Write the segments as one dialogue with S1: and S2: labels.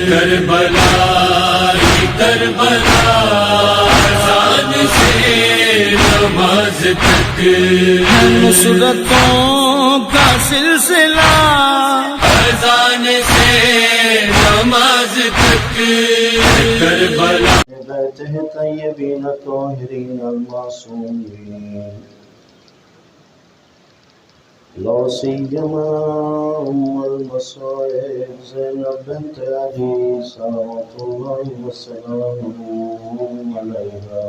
S1: کربلا کربلا اذان سے نماز تک
S2: نصرتوں کا سلسلہ
S1: اذان سے نماز تک کربلا
S3: بیتہ طیبین طاہرین المعصومین لا سیما ام المصائب زینب بنت علی صلوات اللہ وسلامہ علیہا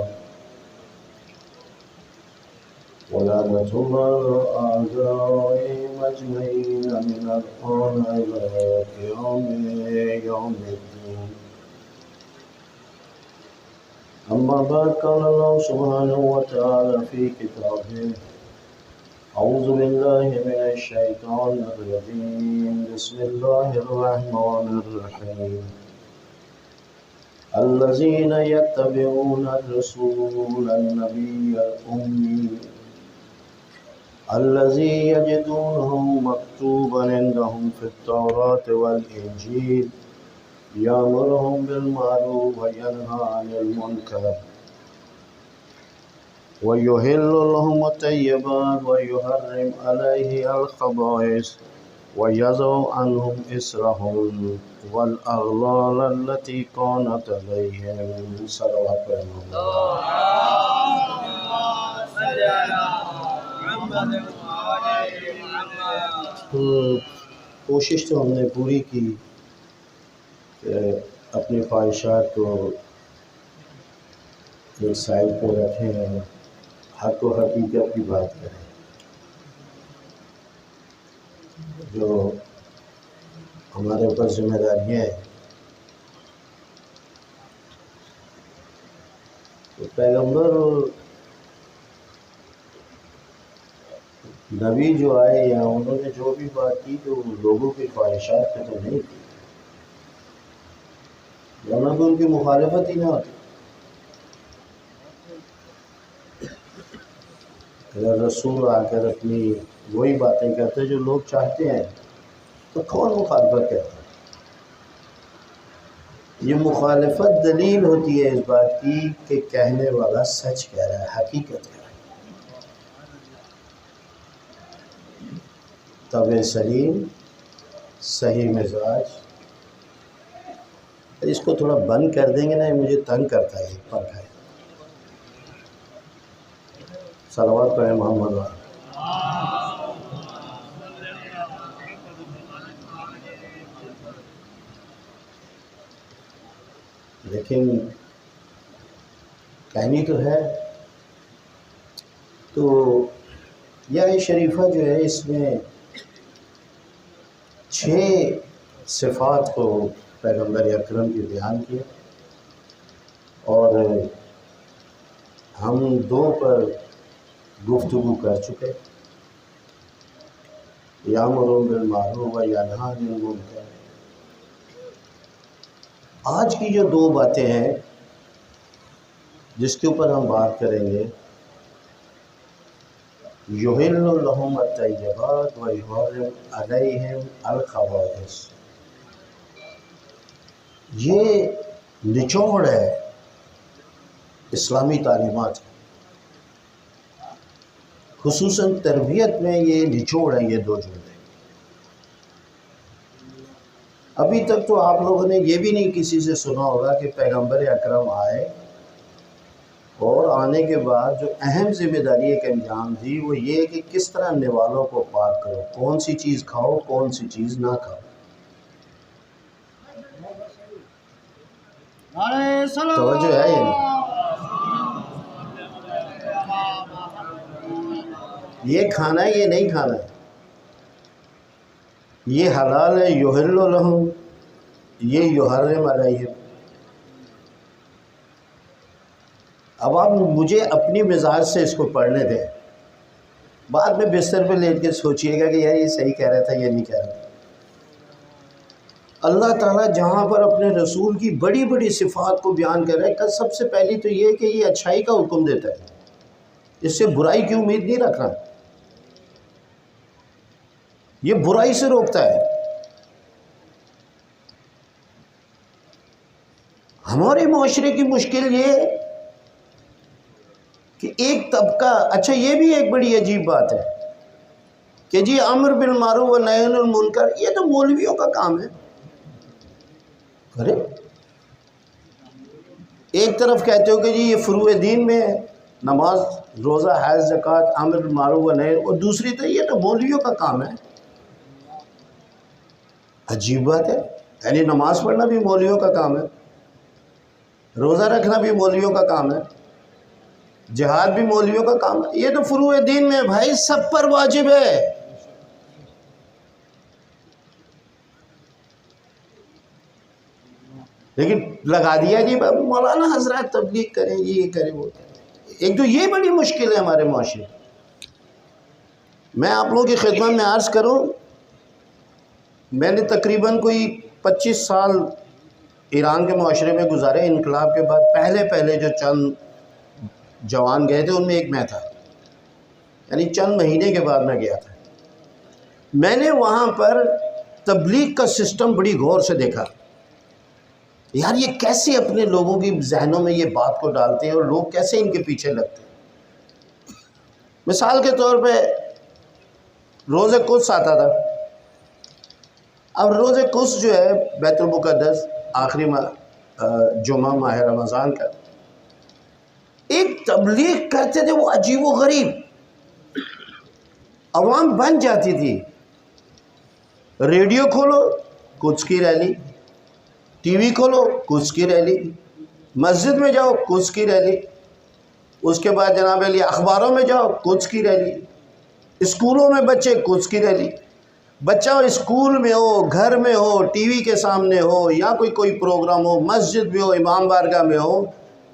S3: ولعنۃ اللہ اعدائہم اجمعین من الآن الی قیام یوم الدین. اما بعد قال اللہ سبحانہ وتعالی فی کتابہ اعوذ باللہ من الشیطان الرجیم بسم اللہ الرحمن الرحیم الذین یتبعون الرسول النبی الأمی الذی یجدونہ مکتوبا عندہم فی التوراة والانجیل یأمرهم بالمعروف وینہی عن المنکر وَيُحِلُّ لَهُمُ الطَّيِّبَاتِ وَيُحَرِّمُ عَلَيْهِمُ الْخَبَائِثَ وَيَضَعُ عَنْهُمْ إِصْرَهُمْ وَالْأَغْلَالَ الَّتِي كَانَتْ عَلَيْهِمْ. صلوات کوشش تو ہم نے پوری کی کہ اپنی خواہشات کو ایک سائڈ پہ رکھیں ہیں، حق و حقیقت کی بات کریں. جو ہمارے اوپر ذمہ داریاں ہیں، تو پیغمبر اور نبی جو آئے یا انہوں نے جو بھی بات کی تو لوگوں کی خواہشات پہ تو نہیں کی، ورنہ تو ان کی مخالفت ہی نہ ہوتی. اگر رسول آ کر اپنی وہی باتیں کرتے جو لوگ چاہتے ہیں تو کون مخالفت کرتا ہے؟ یہ مخالفت دلیل ہوتی ہے اس بات کی کہ کہنے والا سچ کہہ رہا ہے، حقیقت کہہ رہا ہے. طبع سلیم، صحیح مزاج. اس کو تھوڑا بند کر دیں گے نا، یہ مجھے تنگ کرتا ہے یہ پنکھا ہے. صلوات پڑھیں محمد وعلیہ. لیکن کہانی تو ہے. تو یہ شریفہ جو ہے اس میں 6 صفات کو پیغمبر اکرم کی بیان کیا، اور ہم 2 پر گفتگو کر چکے. یامرون بالمعروف و ینہی عن المنکر. آج کی جو 2 باتیں ہیں جس کے اوپر ہم بات کریں گے، یحل لہم الطیبات و یحرم علیہم الخبائث. یہ نچوڑ ہے اسلامی تعلیمات، خصوصاً تربیت میں یہ نچوڑ ہے. یہ 2 جملے ابھی تک تو آپ لوگوں نے یہ بھی نہیں کسی سے سنا ہوگا کہ پیغمبر اکرم آئے اور آنے کے بعد جو اہم ذمہ داری ایک انجام دی وہ یہ کہ کس طرح نوالوں کو پاک کرو، کون سی چیز کھاؤ، کون سی چیز نہ کھاؤ. توجہ ہے یہ کھانا ہے، یہ نہیں کھانا ہے، یہ حلال ہے. یحل لہم، یہ یحرم علیہم. اب آپ مجھے اپنی مزاج سے اس کو پڑھنے دیں، بعد میں بستر پہ لیٹ کے سوچئے گا کہ یار یہ صحیح کہہ رہا تھا، یہ نہیں کہہ رہا تھا. اللہ تعالیٰ جہاں پر اپنے رسول کی بڑی بڑی صفات کو بیان کر رہا ہے، سب سے پہلی تو یہ کہ یہ اچھائی کا حکم دیتا ہے، اس سے برائی کی امید نہیں رکھنا. یہ برائی سے روکتا ہے. ہمارے معاشرے کی مشکل یہ ہے کہ ایک طبقہ، اچھا یہ بھی ایک بڑی عجیب بات ہے کہ جی امر بالمعروف و نہی عن المنکر، یہ تو مولویوں کا کام ہے. ارے ایک طرف کہتے ہو کہ جی یہ فروع دین میں ہے، نماز، روزہ، حج، زکوٰۃ، امر بالمعروف و نہی، اور دوسری طرف یہ تو مولویوں کا کام ہے. عجیب بات ہے، یعنی نماز پڑھنا بھی مولویوں کا کام ہے، روزہ رکھنا بھی مولویوں کا کام ہے، جہاد بھی مولویوں کا کام ہے. یہ تو فروع دین میں بھائی سب پر واجب ہے. لیکن لگا دیا جی مولانا حضرات تبلیغ کریں، یہ کریں، وہ کریں. ایک تو یہ بڑی مشکل ہے ہمارے معاشرے. میں آپ لوگوں کی خدمت میں عرض کروں، میں نے تقریباً کوئی 25 سال ایران کے معاشرے میں گزارے. انقلاب کے بعد پہلے جو چند جوان گئے تھے ان میں ایک میں تھا، یعنی چند مہینے کے بعد میں گیا تھا. میں نے وہاں پر تبلیغ کا سسٹم بڑی غور سے دیکھا. یار یہ کیسے اپنے لوگوں کی ذہنوں میں یہ بات کو ڈالتے ہیں اور لوگ کیسے ان کے پیچھے لگتے ہیں. مثال کے طور پہ روز قدس آتا تھا. اب روز قدس جو ہے بیت المقدس، آخری جمعہ ماہ رمضان کا، ایک تبلیغ کرتے تھے وہ عجیب و غریب. عوام بن جاتی تھی. ریڈیو کھولو قدس کی ریلی، ٹی وی کھولو قدس کی ریلی، مسجد میں جاؤ قدس کی ریلی، اس کے بعد جناب علی اخباروں میں جاؤ قدس کی ریلی، اسکولوں میں بچے قدس کی ریلی. بچہ اسکول میں ہو، گھر میں ہو، ٹی وی کے سامنے ہو، یا کوئی پروگرام ہو، مسجد میں ہو، امام بارگاہ میں ہو،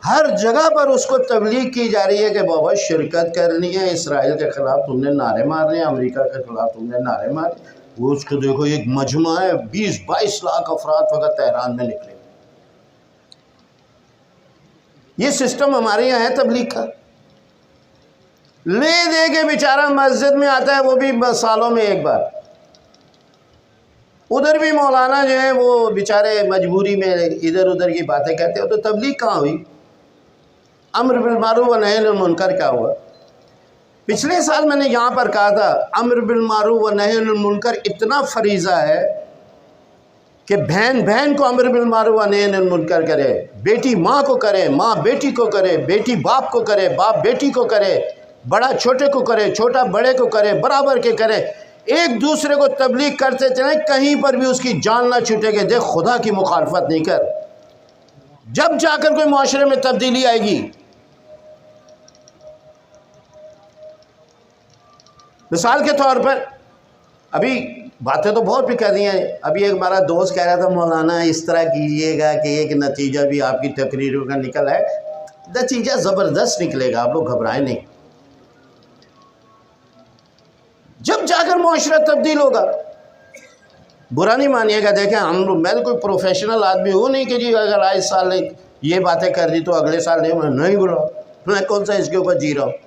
S3: ہر جگہ پر اس کو تبلیغ کی جا رہی ہے کہ بابا شرکت کرنی ہے، اسرائیل کے خلاف تم نے نعرے مارنے ہیں، امریکہ کے خلاف تم نے نعرے مارنے. وہ اس کو دیکھو ایک مجمع ہے، 20-22 لاکھ افراد فقط تہران میں نکلے. یہ سسٹم ہمارے یہاں ہے تبلیغ کا. لے دے کے بیچارہ مسجد میں آتا ہے، وہ بھی سالوں میں ایک بار. ادھر بھی مولانا جو ہے وہ بیچارے مجبوری میں ادھر ادھر کی باتیں کہتے ہیں. تو تبلیغ کہاں ہوئی؟ امر بالمعروف و نہی عن المنکر کیا ہوا؟ پچھلے سال میں نے یہاں پر کہا تھا امر بالمعروف و نہی عن المنکر اتنا فریضہ ہے کہ بہن کو امر بالمعروف و نہی عن المنکر کرے، بیٹی ماں کو کرے، ماں بیٹی کو کرے، بیٹی باپ کو کرے، باپ بیٹی کو کرے، بڑا چھوٹے کو کرے، چھوٹا بڑے کو کرے، برابر کے کرے. ایک دوسرے کو تبلیغ کرتے چلیں، کہیں پر بھی اس کی جان نہ چھوٹے کہ دیکھ خدا کی مخالفت نہیں کر. جب جا کر کوئی معاشرے میں تبدیلی آئے گی. مثال کے طور پر ابھی باتیں تو بہت بھی کر رہی ہیں. ابھی ایک ہمارا دوست کہہ رہا تھا مولانا اس طرح کیجئے گا کہ ایک نتیجہ بھی آپ کی تقریروں کا نکل ہے. نتیجہ زبردست نکلے گا، آپ لوگ گھبرائیں نہیں. جب جا کر معاشرہ تبدیل ہوگا. برا نہیں مانیے گا. دیکھیں میں کوئی پروفیشنل آدمی ہوں نہیں کہ جی اگر آج سال یہ باتیں کر دی تو اگلے سال نہیں بولا. میں کون سا اس کے اوپر جی رہا ہوں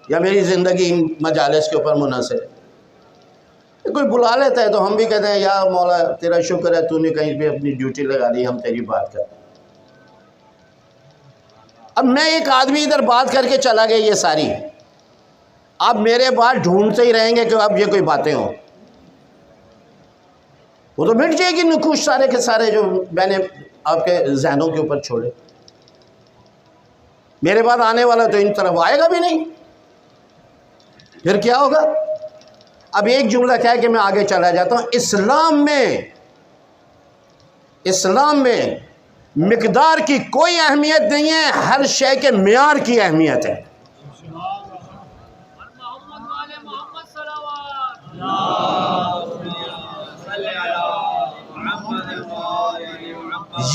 S3: یا میری زندگی مجالس کے اوپر منحصر ہے. کوئی بلا لیتا ہے تو ہم بھی کہتے ہیں یا مولا تیرا شکر ہے تو نے کہیں بھی اپنی ڈیوٹی لگا دی، ہم تیری بات کر. اب میں ایک آدمی ادھر بات کر کے چلا گیا یہ ساری، اب میرے بات ڈھونڈتے ہی رہیں گے کہ اب یہ کوئی باتیں ہوں. وہ تو مٹ جائے گی نقوش سارے کے سارے جو میں نے آپ کے ذہنوں کے اوپر چھوڑے. میرے بعد آنے والا تو ان طرف آئے گا بھی نہیں. پھر کیا ہوگا؟ اب ایک جملہ کیا ہے کہ میں آگے چلا جاتا ہوں. اسلام میں مقدار کی کوئی اہمیت نہیں ہے، ہر شے کے معیار کی اہمیت ہے.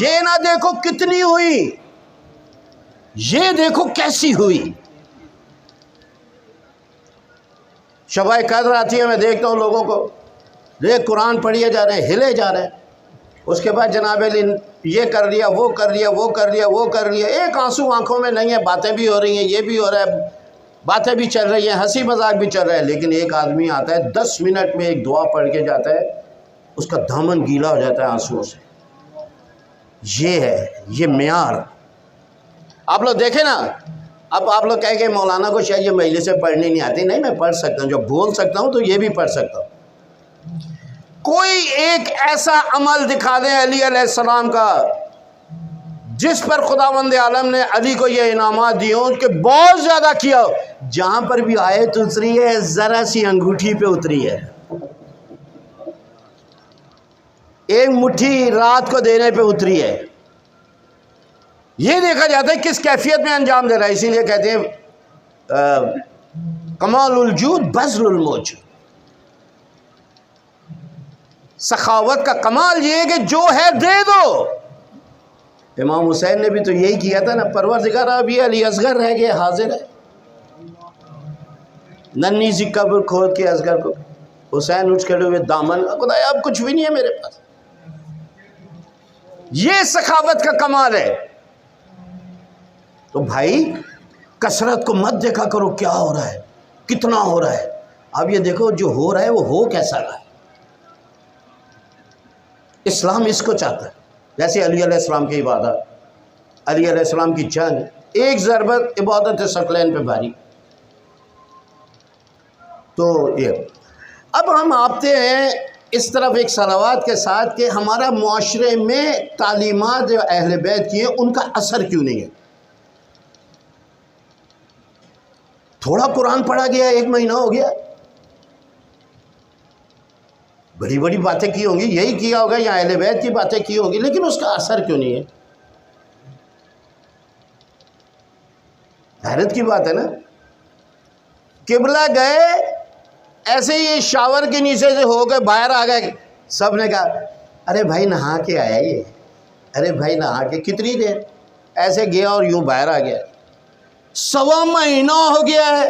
S3: یہ نہ دیکھو کتنی ہوئی، یہ دیکھو کیسی ہوئی. شبائے قدر آتی ہے، میں دیکھتا ہوں لوگوں کو دیکھ قرآن پڑھیے جا رہے ہیں، ہلے جا رہے ہیں. اس کے بعد جناب علی یہ کر لیا، وہ کر لیا، وہ کر لیا، وہ کر لیا. ایک آنسو آنکھوں میں نہیں ہے. باتیں بھی ہو رہی ہیں، یہ بھی ہو رہا ہے، باتیں بھی چل رہی ہیں، ہنسی مذاق بھی چل رہا ہے. لیکن ایک آدمی آتا ہے 10 منٹ میں ایک دعا پڑھ کے جاتا ہے، اس کا دامن گیلا ہو جاتا ہے آنسوؤں سے. یہ ہے، یہ معیار۔ آپ لوگ دیکھیں نا، اب آپ لوگ کہیں کہ مولانا کو شاید یہ مجلس سے پڑھنی نہیں آتی، نہیں، میں پڑھ سکتا ہوں، جو بول سکتا ہوں تو یہ بھی پڑھ سکتا ہوں۔ کوئی ایک ایسا عمل دکھا دیں علی علیہ السلام کا جس پر خداوند عالم نے علی کو یہ انعامات دیے ہوں کہ بہت زیادہ کیا ہو۔ جہاں پر بھی آیت اتری ہے ذرا سی انگوٹھی پہ اتری ہے، ایک مٹھی رات کو دینے پہ اتری ہے۔ یہ دیکھا جاتا ہے کس کیفیت میں انجام دے رہا ہے، اسی لیے کہتے ہیں کمال الجود بذل الموجود، سخاوت کا کمال یہ ہے کہ جو ہے دے دو۔ امام حسین نے بھی تو یہی کیا تھا نا، پروردگار ابھی علی اصغر رہ گئے، حاضر ہے، ننھی سی قبر کھود کے اصغر کو حسین اٹھ کھڑے ہوئے دامن، خدایا اب کچھ بھی نہیں ہے میرے پاس۔ یہ سخاوت کا کمال ہے۔ تو بھائی کثرت کو مت دیکھا کرو کیا ہو رہا ہے، کتنا ہو رہا ہے، اب یہ دیکھو جو ہو رہا ہے وہ ہو کیسا رہا ہے۔ اسلام اس کو چاہتا ہے، جیسے علی علیہ السلام کی عبادت، علی علیہ السلام کی جنگ، ایک ضربت عبادت ثقلین پہ بھاری۔ تو یہ اب ہم آتے ہیں اس طرف ایک صلوات کے ساتھ کہ ہمارا معاشرے میں تعلیمات جو اہل بیت کی ہیں ان کا اثر کیوں نہیں ہے۔ تھوڑا قرآن پڑھا گیا، 1 مہینہ ہو گیا، بڑی بڑی باتیں کی ہوں گی، یہی کیا ہوگا یا اہل بیت کی باتیں کی ہوں گی، لیکن اس کا اثر کیوں نہیں ہے؟ حیرت کی بات ہے نا۔ قبلہ گئے، ایسے ہی شاور کے نیچے سے ہو کے باہر آ گئے، سب نے کہا ارے بھائی نہا کے آیا یہ، ارے بھائی نہا کے، کتنی دیر؟ ایسے گیا اور یوں باہر آ گیا۔ 1.25 مہینہ ہو گیا ہے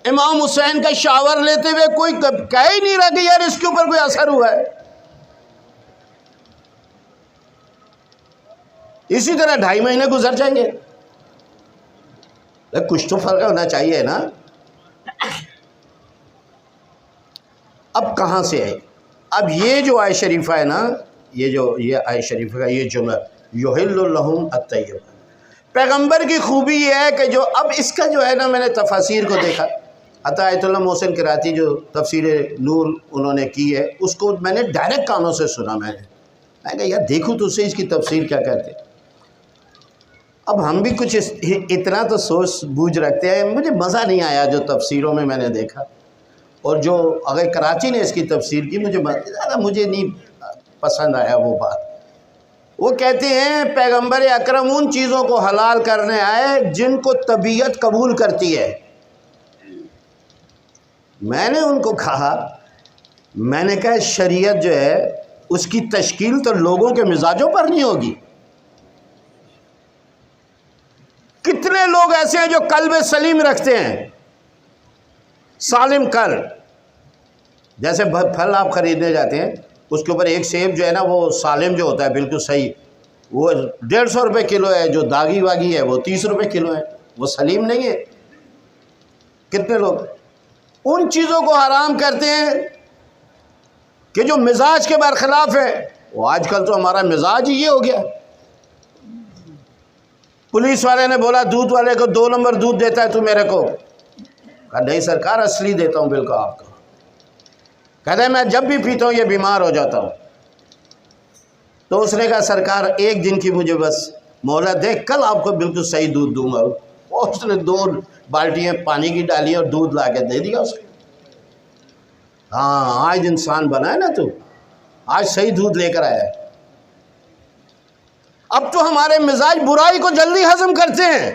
S3: امام حسین کا شاور لیتے ہوئے، کوئی کہہ ہی نہیں رہا کہ یار اس کے اوپر کوئی اثر ہوا ہے۔ اسی طرح 2.5 مہینے گزر جائیں گے، کچھ تو فرق ہونا چاہیے نا۔ اب کہاں سے ہے؟ اب یہ جو آیت شریفہ ہے نا، یہ آیت شریفہ کا یہ جملہ یحل لہم الطیب، پیغمبر کی خوبی یہ ہے کہ جو اب اس کا جو ہے نا، میں نے تفاسیر کو دیکھا، عطا آیت اللہ محسن کراتی جو تفسیر نور انہوں نے کی ہے، اس کو میں نے ڈائریکٹ کانوں سے سنا، میں کہا یار دیکھو تو سے اس کی تفسیر کیا کہتے ہیں۔ اب ہم بھی کچھ اتنا تو سوچ بوجھ رکھتے ہیں، مجھے مزہ نہیں آیا جو تفسیروں میں نے دیکھا، اور جو اگر کراچی نے اس کی تفسیر کی مجھے نہیں پسند آیا وہ بات۔ وہ کہتے ہیں پیغمبر اکرم ان چیزوں کو حلال کرنے آئے جن کو طبیعت قبول کرتی ہے۔ میں نے ان کو کہا، میں نے کہا شریعت جو ہے اس کی تشکیل تو لوگوں کے مزاجوں پر نہیں ہوگی۔ کتنے لوگ ایسے ہیں جو قلب سلیم رکھتے ہیں، سالم قلب، جیسے پھل آپ خریدنے جاتے ہیں، اس کے اوپر ایک سیب جو ہے نا وہ سالم جو ہوتا ہے بالکل صحیح، وہ 150 روپے کلو ہے، جو داغی واگی ہے وہ 30 روپے کلو ہے، وہ سلیم نہیں ہے۔ کتنے لوگ ان چیزوں کو حرام کرتے ہیں کہ جو مزاج کے برخلاف ہے۔ وہ آج کل تو ہمارا مزاج ہی یہ ہو گیا۔ پولیس والے نے بولا دودھ والے کو 2 نمبر دودھ دیتا ہے تو میرے کو، کہا نہیں سرکار اصلی دیتا ہوں بالکل آپ کو۔ کہتے ہیں میں جب بھی پیتا ہوں یہ بیمار ہو جاتا ہوں۔ تو اس نے کہا سرکار 1 دن کی مجھے بس مہلت دے، کل آپ کو بالکل صحیح دودھ دوں گا۔ اور اس نے 2 بالٹیاں پانی کی ڈالی اور دودھ لا کے دے دیا اس کو۔ ہاں آج انسان بنا ہے نا، تو آج صحیح دودھ لے کر آیا ہے۔ اب تو ہمارے مزاج برائی کو جلدی ہضم کرتے ہیں۔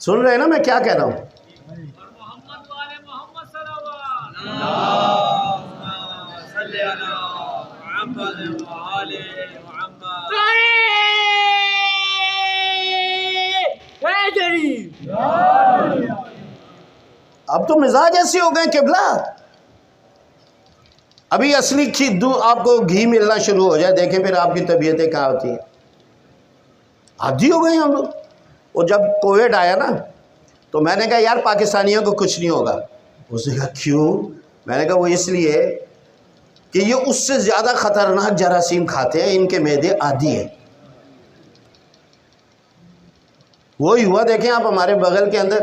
S3: سن رہے ہیں نا میں کیا کہہ رہا ہوں؟ اب تو مزاج ایسے ہو گئے قبلہ، ابھی اصلی آپ کو گھی ملنا شروع ہو جائے، دیکھیں پھر آپ کی طبیعتیں کہاں ہوتی ہیں۔ عادی ہو گئے ہم لوگ۔ اور جب کووڈ آیا نا تو میں نے کہا یار پاکستانیوں کو کچھ نہیں ہوگا۔ اس نے کہا کیوں؟ میں نے کہا وہ اس لیے کہ یہ اس سے زیادہ خطرناک جراثیم کھاتے ہیں، ان کے معدے عادی ہیں۔ وہی ہوا، دیکھیں آپ ہمارے بغل کے اندر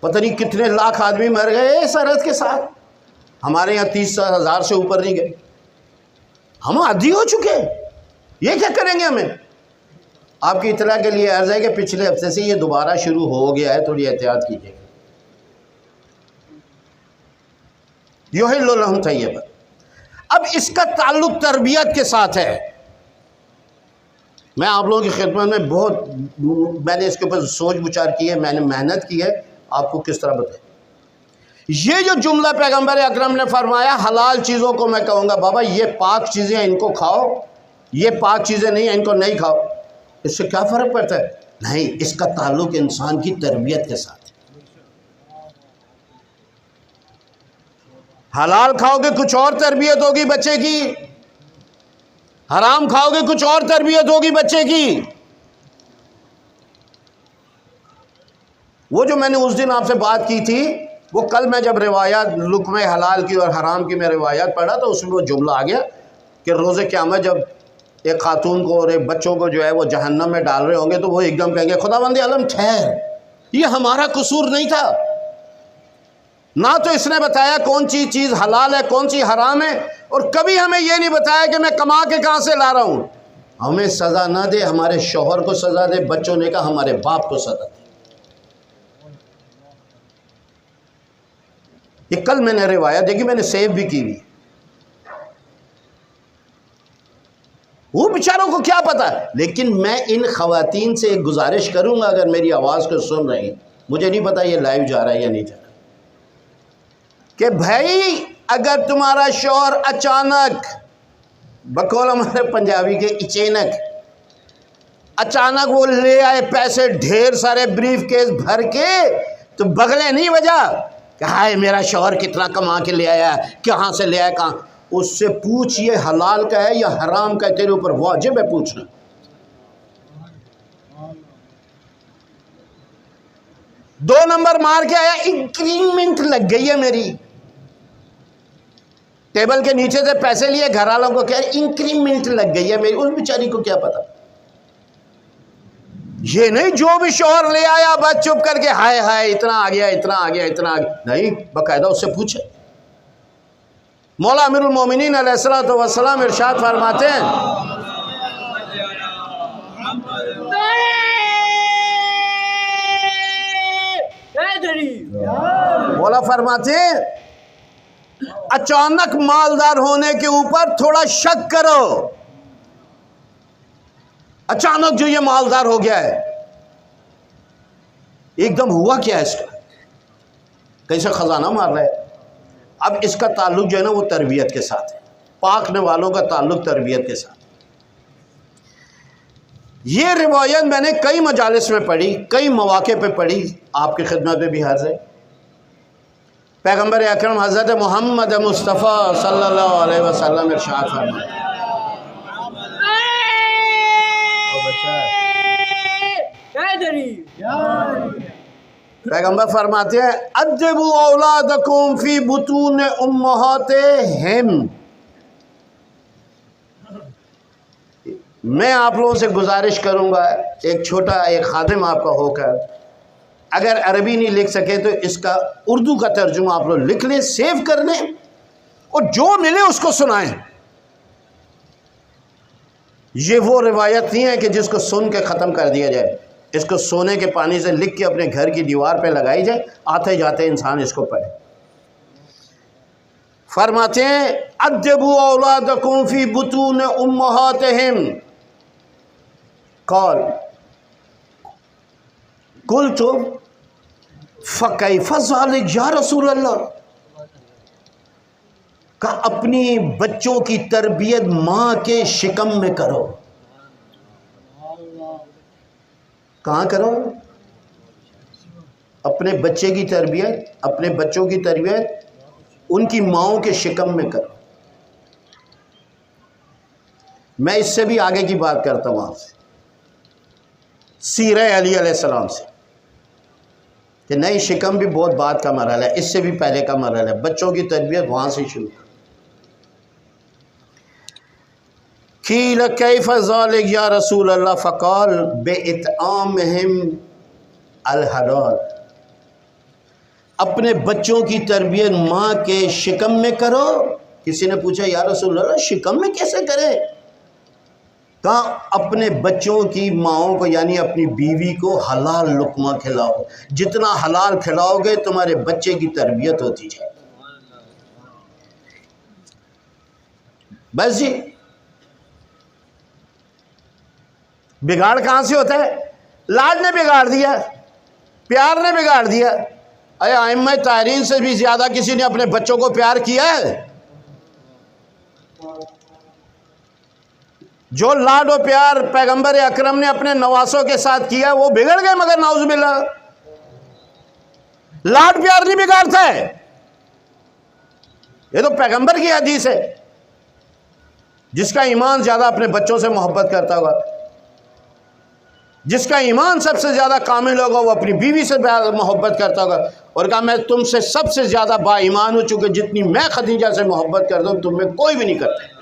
S3: پتہ نہیں کتنے لاکھ آدمی مر گئے سرحد کے ساتھ، ہمارے یہاں 30,000 سے اوپر نہیں گئے۔ ہم عادی ہو چکے ہیں، یہ کیا کریں گے ہمیں؟ آپ کی اطلاع کے لیے عرض ہے کہ پچھلے ہفتے سے یہ دوبارہ شروع ہو گیا ہے، تھوڑی احتیاط کیجیے۔ یحل لہم طیبات، اب اس کا تعلق تربیت کے ساتھ ہے۔ میں آپ لوگوں کی خدمت میں میں نے اس کے اوپر سوچ بچار کی ہے، میں نے محنت کی ہے، آپ کو کس طرح بتائیں۔ یہ جو جملہ پیغمبر اکرم نے فرمایا، حلال چیزوں کو میں کہوں گا بابا یہ پاک چیزیں ہیں ان کو کھاؤ، یہ پاک چیزیں نہیں ہیں ان کو نہیں کھاؤ، اس سے کیا فرق پڑتا ہے؟ نہیں، اس کا تعلق انسان کی تربیت کے ساتھ ہے۔ حلال کھاؤ گے کچھ اور تربیت ہوگی بچے کی، حرام کھاؤ گے کچھ اور تربیت ہوگی بچے کی۔ وہ جو میں نے اس دن آپ سے بات کی تھی، وہ کل میں جب روایات لقمہ حلال کی اور حرام کی میں روایات پڑھا تو اس میں وہ جملہ آ گیا کہ روز قیامت جب ایک خاتون کو اور ایک بچوں کو جو ہے وہ جہنم میں ڈال رہے ہوں گے تو وہ ایک دم کہیں گے خداوند عالم ٹھہر، یہ ہمارا قصور نہیں تھا، نہ تو اس نے بتایا کون سی چیز حلال ہے کون سی حرام ہے، اور کبھی ہمیں یہ نہیں بتایا کہ میں کما کے کہاں سے لا رہا ہوں۔ ہمیں سزا نہ دے، ہمارے شوہر کو سزا دے، بچوں نے کہا ہمارے باپ کو سزا دے۔ یہ کل میں نے روایت دیکھی، میں نے سیو بھی کی ہوئی۔ وہ بیچاروں کو کیا پتا، لیکن میں ان خواتین سے ایک گزارش کروں گا، اگر میری آواز کو سن رہی ہیں، مجھے نہیں پتا یہ لائیو جا رہا ہے یا نہیں جا رہا، کہ بھائی اگر تمہارا شوہر اچانک، بقول ہمارے پنجابی کے اچینک، اچانک وہ لے آئے پیسے ڈھیر سارے بریف کیس بھر کے، تو بغلے نہیں بجا کہ ہائے میرا شوہر کتنا کما کے لے آیا، کہاں سے لے آیا، کہاں، اس سے پوچھ یہ حلال کا ہے یا حرام کا ہے، تیرے اوپر واجب ہے پوچھنا۔ دو نمبر مار کے آیا، انکریمنٹ لگ گئی ہے میری، ٹیبل کے نیچے سے پیسے لیے، گھر والوں کو کہہ انکریمنٹ لگ گئی ہے میری، اس بیچاری کو کیا پتا۔ یہ نہیں جو بھی شوہر لے آیا بس چپ کر کے ہائے ہائے اتنا آ گیا اتنا آ گیا اتنا آ گیا، نہیں، باقاعدہ اس سے پوچھے۔ مولا امیر المومنین علیہ الصلوۃ والسلام ارشاد فرماتے ہیں، مولا فرماتے ہیں اچانک مالدار ہونے کے اوپر تھوڑا شک کرو۔ اچانک جو یہ مالدار ہو گیا ہے، ایک دم ہوا کیا ہے اس کا، کہیں سے خزانہ مار رہا ہے۔ اب اس کا تعلق جو ہے نا وہ تربیت کے ساتھ ہے، پاکنے والوں کا تعلق تربیت کے ساتھ۔ یہ روایت میں نے کئی مجالس میں پڑھی، کئی مواقع پہ پڑھی، آپ کی خدمت میں بھی حاضر ہے۔ پیغمبر اکرم حضرت محمد مصطفیٰ صلی اللہ علیہ وسلم ارشاد فرماتے ہیں، پیغمبر فرماتے ہیں ادبوا اولادکم فی بطون امہاتہم، میں آپ لوگوں سے گزارش کروں گا، ایک چھوٹا ایک خادم آپ کا ہو کر، اگر عربی نہیں لکھ سکے تو اس کا اردو کا ترجمہ آپ لوگ لکھ لیں، سیو کر لیں، اور جو ملے اس کو سنائیں۔ یہ وہ روایت نہیں ہے کہ جس کو سن کے ختم کر دیا جائے، اس کو سونے کے پانی سے لکھ کے اپنے گھر کی دیوار پہ لگائی جائے، آتے جاتے انسان اس کو پڑھے۔ فرماتے ہیں ادبوا اولادکم فی بطون امہاتہم، قلت فکیف ذلک یا رسول اللہ، کہ اپنی بچوں کی تربیت ماں کے شکم میں کرو۔ کہاں کرو؟ اپنے بچے کی تربیت، اپنے بچوں کی تربیت ان کی ماؤں کے شکم میں کرو۔ میں اس سے بھی آگے کی بات کرتا ہوں آپ سے، سیرہ علی علیہ السلام سے۔ کہ نئی شکم بھی بہت بعد کا مرحلہ ہے، اس سے بھی پہلے کا مرحلہ ہے، بچوں کی تربیت وہاں سے شروع۔ قیل کیف ذالک یا رسول اللہ فقال باطعامہم الحلال، اپنے بچوں کی تربیت ماں کے شکم میں کرو۔ کسی نے پوچھا یا رسول اللہ شکم میں کیسے کرے؟ کہا اپنے بچوں کی ماؤں کو یعنی اپنی بیوی کو حلال لقمہ کھلاؤ، جتنا حلال کھلاؤ گے تمہارے بچے کی تربیت ہوتی جائے۔ بس جی، بگاڑ کہاں سے ہوتا ہے؟ لاڈ نے بگاڑ دیا، پیار نے بگاڑ دیا۔ اے ائمہ طاہرین سے بھی زیادہ کسی نے اپنے بچوں کو پیار کیا ہے؟ جو لاڈ و پیار پیغمبر اکرم نے اپنے نواسوں کے ساتھ کیا وہ بگڑ گئے، مگر نعوذ باللہ لاڈ پیار نہیں بگاڑتا ہے، یہ تو پیغمبر کی حدیث ہے۔ جس کا ایمان زیادہ اپنے بچوں سے محبت کرتا ہوگا، جس کا ایمان سب سے زیادہ کامل ہوگا، وہ اپنی بیوی سے محبت کرتا ہوگا، اور کہا میں تم سے سب سے زیادہ با ایمان ہوں، چونکہ جتنی میں خدیجہ سے محبت کرتا ہوں تم میں کوئی بھی نہیں کرتا۔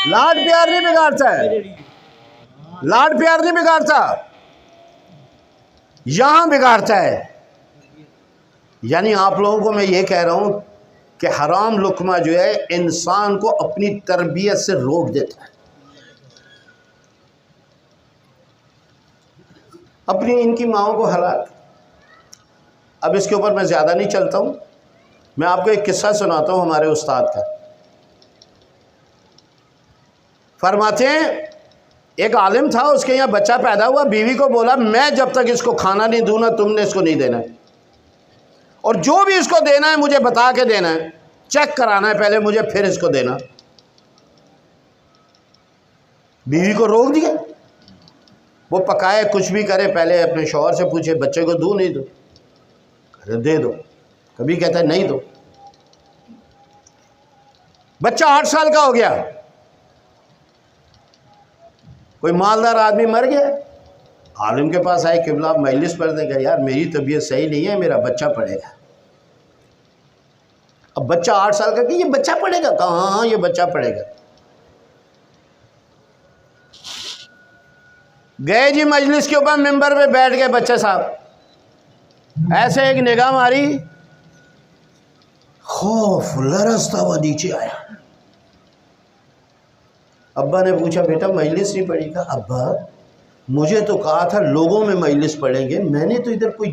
S3: لاڈ پیار نہیں بگاڑتا ہے، لاڈ پیار نہیں بگاڑتا، یہاں بگاڑتا ہے۔ یعنی آپ لوگوں کو میں یہ کہہ رہا ہوں کہ حرام لقمہ جو ہے انسان کو اپنی تربیت سے روک دیتا ہے، اپنی ان کی ماؤں کو ہلاک۔ اب اس کے اوپر میں زیادہ نہیں چلتا ہوں، میں آپ کو ایک قصہ سناتا ہوں ہمارے استاد کا۔ فرماتے ہیں ایک عالم تھا، اس کے یہاں بچہ پیدا ہوا، بیوی کو بولا میں جب تک اس کو کھانا نہیں دوں نا تم نے اس کو نہیں دینا ہے، اور جو بھی اس کو دینا ہے مجھے بتا کے دینا ہے، چیک کرانا ہے پہلے مجھے پھر اس کو دینا۔ بیوی کو روک دیا، وہ پکائے کچھ بھی کرے پہلے اپنے شوہر سے پوچھے بچے کو دوں نہیں دوں، دے دو، کبھی کہتا ہے نہیں دو۔ بچہ 8 سال کا ہو گیا، کوئی مالدار آدمی مر گیا، عالم کے پاس آئے، قبلہ مجلس پڑھنے کا، یار میری طبیعت صحیح نہیں ہے، میرا بچہ پڑھے گا۔ اب بچہ 8 سال کا کہ یہ بچہ پڑھے گا؟ کہا ہاں یہ بچہ پڑھے گا۔ گئے جی مجلس کے اوپر، ممبر پہ بیٹھ گئے بچے صاحب، ایسے ایک نگاہ ماری، خوف لرزتا ہوا نیچے آیا۔ ابا نے پوچھا بیٹا مجلس نہیں پڑھی؟ کہا ابا مجھے تو کہا تھا لوگوں میں مجلس پڑھیں گے، میں نے تو ادھر کوئی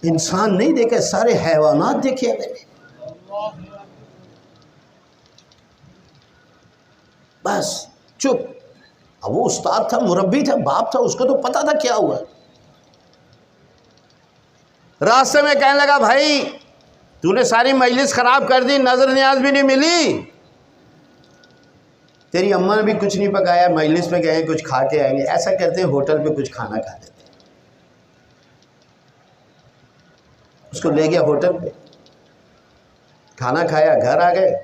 S3: انسان نہیں دیکھا، سارے حیوانات دیکھے میں نے۔ بس چپ۔ اب وہ استاد تھا، مربی تھا، باپ تھا، اس کو تو پتا تھا کیا ہوا۔ راستے میں کہنے لگا بھائی تو نے ساری مجلس خراب کر دی، نظر نیاز بھی نہیں ملی، تیری اماں نے بھی کچھ نہیں پکایا، مجلس میں گئے کچھ کھا کے آئیں گے، ایسا کرتے ہیں ہوٹل پہ کچھ کھانا کھا لیتے ہیں۔ اس کو لے گیا ہوٹل پہ، کھانا کھایا، گھر آ گئے،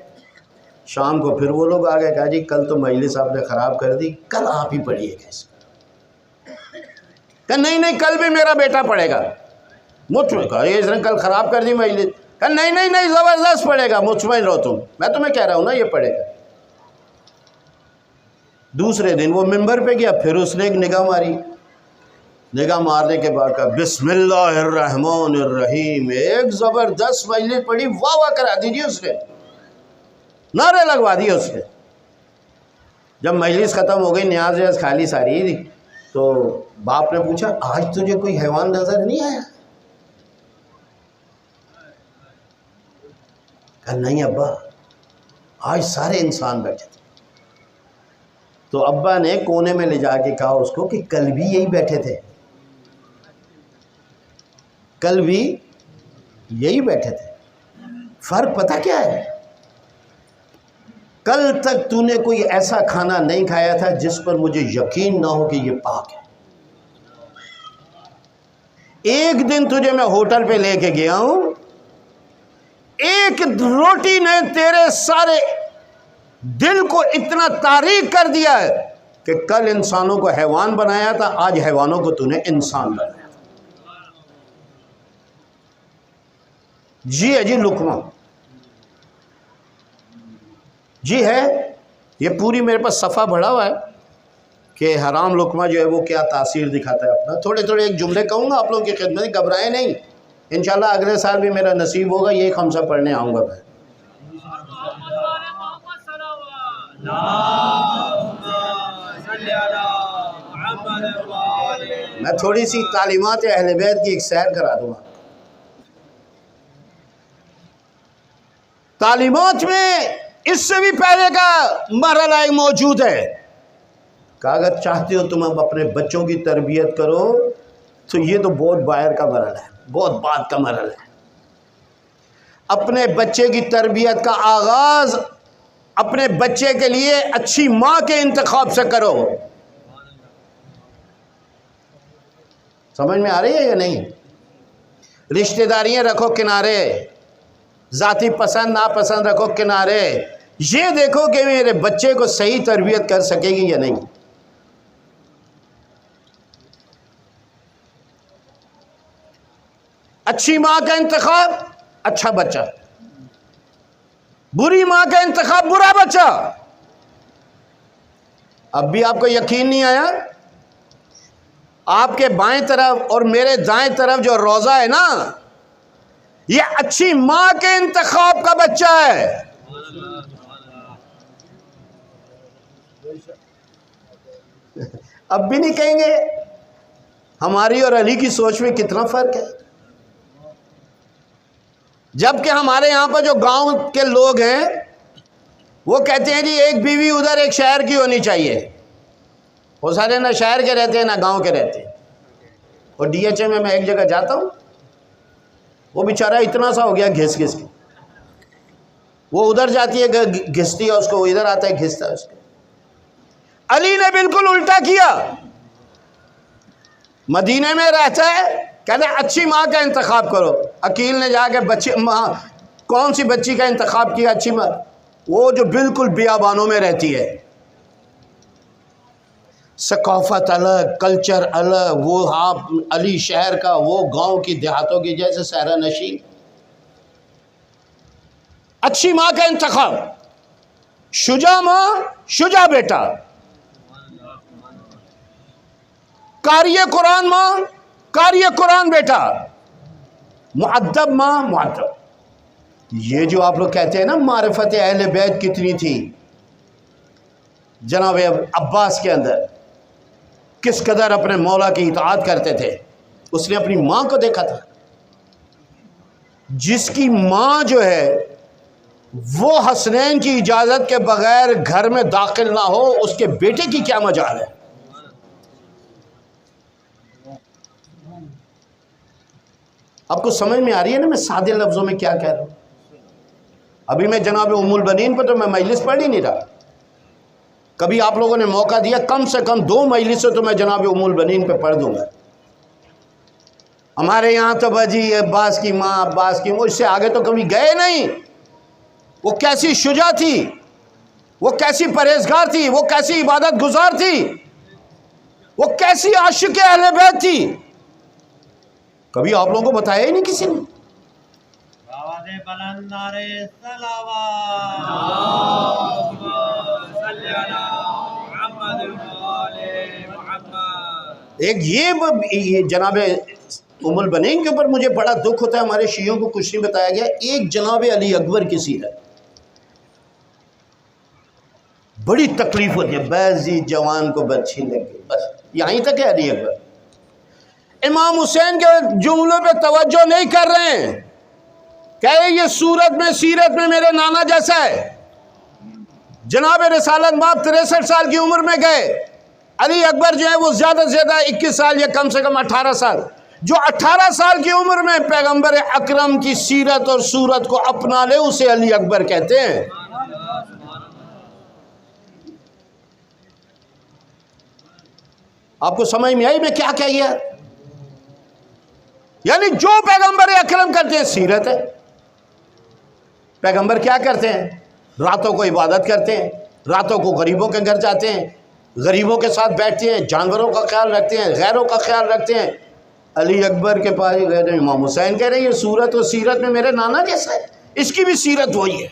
S3: شام کو پھر وہ لوگ آ گئے، کہا جی کل تو مجلس آپ نے خراب کر دی، کل آپ ہی پڑھیے گا اس کو۔ کہا نہیں نہیں کل بھی میرا بیٹا پڑھے گا۔ مطمئن کہا اس نے کل خراب کر دی مجلس، کہا نہیں نہیں نہیں زبردست پڑھے گا، مطمئن رہو تم، میں تمہیں کہہ رہا ہوں نا یہ پڑھے گا۔ دوسرے دن وہ ممبر پہ گیا، پھر اس نے ایک نگاہ ماری، نگاہ مارنے کے بعد کہا بسم اللہ الرحمن الرحیم، ایک زبردست مجلس پڑھی، واہ واہ کرا دیجیے، اس نے نعرے لگوا دیے اس نے۔ جب مجلس ختم ہو گئی، نیاز ویاز کھا لی ساری، تو باپ نے پوچھا آج تجھے کوئی حیوان نظر نہیں آیا؟ کہا نہیں ابا آج سارے انسان بیٹھے تھے۔ تو ابا نے کونے میں لے جا کے کہا اس کو کہ کل بھی یہی بیٹھے تھے، کل بھی یہی بیٹھے تھے، فرق پتہ کیا ہے؟ کل تک تو نے کوئی ایسا کھانا نہیں کھایا تھا جس پر مجھے یقین نہ ہو کہ یہ پاک ہے۔ ایک دن تجھے میں ہوٹل پہ لے کے گیا ہوں، ایک روٹی نے تیرے سارے دل کو اتنا تاریک کر دیا ہے کہ کل انسانوں کو حیوان بنایا تھا، آج حیوانوں کو تو نے انسان بنایا۔ جی ہے جی لقمہ، جی ہے، یہ پوری میرے پاس صفحہ بڑھا ہوا ہے کہ حرام لقمہ جو ہے وہ کیا تاثیر دکھاتا ہے اپنا۔ تھوڑے تھوڑے ایک جملے کہوں گا آپ لوگوں کی خدمت، گھبرائیں نہیں، انشاءاللہ اگلے سال بھی میرا نصیب ہوگا یہ خمسہ پڑھنے آؤں گا میں۔ میں تھوڑی سی تعلیمات اہل بیت کی ایک سیر کرا دوں گا۔ تعلیمات میں اس سے بھی پہلے کا مرحلہ ایک موجود ہے کہ اگر چاہتے ہو تم اب اپنے بچوں کی تربیت کرو تو یہ تو بہت باہر کا مرحلہ ہے، بہت بعد کا مرحلہ ہے۔ اپنے بچے کی تربیت کا آغاز اپنے بچے کے لیے اچھی ماں کے انتخاب سے کرو۔ سمجھ میں آ رہی ہے یا نہیں؟ رشتہ داریاں رکھو کنارے، ذاتی پسند ناپسند رکھو کنارے، یہ دیکھو کہ میرے بچے کو صحیح تربیت کر سکے گی یا نہیں۔ اچھی ماں کا انتخاب اچھا بچہ، بری ماں کا انتخاب برا بچہ۔ اب بھی آپ کو یقین نہیں آیا؟ آپ کے بائیں طرف اور میرے دائیں طرف جو روزہ ہے نا، یہ اچھی ماں کے انتخاب کا بچہ ہے۔ اب بھی نہیں کہیں گے؟ ہماری اور علی کی سوچ میں کتنا فرق ہے۔ جبکہ ہمارے یہاں پر جو گاؤں کے لوگ ہیں وہ کہتے ہیں جی ایک بیوی ادھر ایک شہر کی ہونی چاہیے۔ وہ سارے نہ شہر کے رہتے ہیں نہ گاؤں کے رہتے ہیں۔ اور ڈی ایچ اے میں ایک جگہ جاتا ہوں، وہ بیچارہ اتنا سا ہو گیا گھس گھس کے، وہ ادھر جاتی ہے گھستی ہے اس کو، وہ ادھر آتا ہے گھستا ہے اس کو۔ علی نے بالکل الٹا کیا، مدینے میں رہتا ہے، کہتے ہیں اچھی ماں کا انتخاب کرو۔ عقیل نے جا کے بچی ماں کون سی بچی کا انتخاب کیا؟ اچھی ماں، وہ جو بالکل بیابانوں میں رہتی ہے، ثقافت الگ، کلچر الگ، وہ آپ علی شہر کا، وہ گاؤں کی دیہاتوں کی جیسے سہرا نشین۔ اچھی ماں کا انتخاب، شجاع ماں، شجاع بیٹا، قاری قرآن ماں، قاری قرآن بیٹا، مؤدب ماں، مؤدب۔ یہ جو آپ لوگ کہتے ہیں نا معرفت اہل بیت کتنی تھی جناب عباس کے اندر، کس قدر اپنے مولا کی اطاعت کرتے تھے، اس نے اپنی ماں کو دیکھا تھا۔ جس کی ماں جو ہے وہ حسنین کی اجازت کے بغیر گھر میں داخل نہ ہو، اس کے بیٹے کی کیا مجال ہے؟ آپ کو سمجھ میں آ رہی ہے نا میں سادے لفظوں میں کیا کہہ رہا ہوں؟ ابھی میں جناب ام البنین پر تو میں مجلس پڑھ ہی نہیں رہا۔ کبھی آپ لوگوں نے موقع دیا کم سے کم 2 مجلسیں تو میں جناب ام البنین پہ پڑھ دوں گا۔ ہمارے یہاں تو بجی عباس کی ماں، عباس کی ماں، اس سے آگے تو کبھی گئے نہیں۔ وہ کیسی شجاع تھی، وہ کیسی پرہیزگار تھی، وہ کیسی عبادت گزار تھی، وہ کیسی عاشق اہل بیت تھی، کبھی آپ لوگوں کو بتایا ہی نہیں کسی نے۔ ایک یہ جناب ام البنین کے اوپر مجھے بڑا دکھ ہوتا ہے، ہمارے شیعوں کو کچھ نہیں بتایا گیا۔ ایک جناب علی اکبر کی سیرت بڑی تکلیف ہوتی ہے، بعضی جوان کو بچھی لگی، بس یہیں تک ہے علی اکبر۔ امام حسین کے جملوں پہ توجہ نہیں کر رہے ہیں، کہے یہ صورت میں سیرت میں میرے نانا جیسا ہے۔ جناب رسالت مآب 63 سال کی عمر میں گئے، علی اکبر جو ہے وہ زیادہ سے زیادہ 21 سال یا کم سے کم 18 سال، جو 18 سال کی عمر میں پیغمبر اکرم کی سیرت اور صورت کو اپنا لے اسے علی اکبر کہتے ہیں۔ آپ کو سمجھ میں آئی میں کیا کہہ گیا؟ یعنی جو پیغمبر اکرم کرتے ہیں سیرت ہے، پیغمبر کیا کرتے ہیں؟ راتوں کو عبادت کرتے ہیں، راتوں کو غریبوں کے گھر جاتے ہیں، غریبوں کے ساتھ بیٹھتے ہیں، جانوروں کا خیال رکھتے ہیں، غیروں کا خیال رکھتے ہیں۔ علی اکبر کے پاس گئے تھے، امام حسین کہہ رہے ہیں یہ صورت و سیرت میں میرے نانا جیسا ہے، اس کی بھی سیرت وہی ہے۔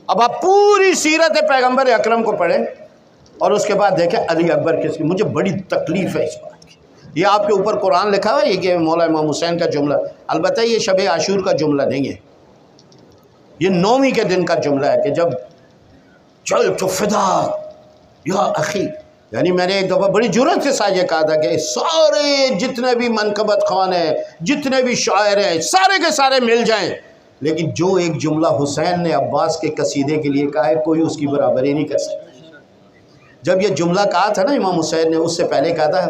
S3: اب آپ پوری سیرت پیغمبر اکرم کو پڑھیں اور اس کے بعد دیکھیں علی اکبر کس کی۔ مجھے بڑی تکلیف ہے اس بات کی۔ یہ آپ کے اوپر قرآن لکھا ہوا ہے یہ کہ مولا امام حسین کا جملہ، البتہ یہ شب عاشور کا جملہ نہیں ہے، یہ 9ویں کے دن کا جملہ ہے کہ جب چل تو فدا یا اخی، یعنی میں نے ایک دفعہ بڑی جرأت کے ساتھ یہ کہا تھا کہ سارے جتنے بھی منقبت خوان ہیں، جتنے بھی شاعر ہیں، سارے کے سارے مل جائیں، لیکن جو ایک جملہ حسین نے عباس کے قصیدے کے لیے کہا ہے کوئی اس کی برابری نہیں کر سکتا۔ جب یہ جملہ کہا تھا نا امام حسین نے، اس سے پہلے کہا تھا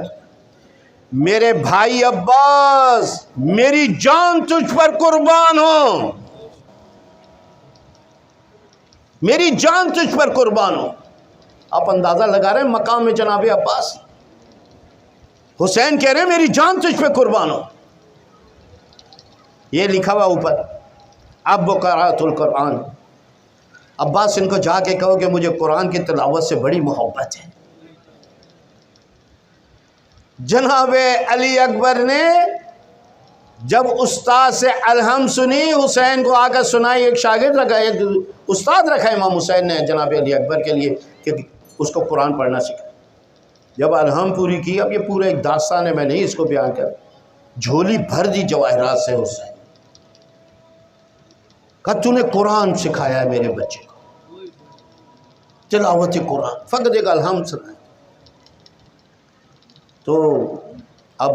S3: میرے بھائی عباس میری جان تجھ پر قربان ہو، میری جان تجھ پر قربان ہو۔ آپ اندازہ لگا رہے ہیں مقام میں جناب عباس، حسین کہہ رہے ہیں میری جان تجھ پہ قربان ہو۔ یہ لکھا ہوا اوپر اب قرأت القرآن، عباس ان کو جا کے کہو کہ مجھے قرآن کی تلاوت سے بڑی محبت ہے۔ جناب علی اکبر نے جب استاد سے الحمد سنی، حسین کو آ کر سنائی، ایک شاگرد رکھا، ایک استاد رکھا امام حسین نے جناب علی اکبر کے لیے کہ اس کو قرآن پڑھنا سکھا۔ جب الحمد پوری کی، اب یہ پورا ایک داستان ہے، میں نہیں اس کو بیان کر، جھولی بھر دی جواہرات سے حسین، کہا تو نے قرآن سکھایا ہے میرے بچے کو، تلاوت قرآن، فقط ایک الحمد سنایا۔ تو اب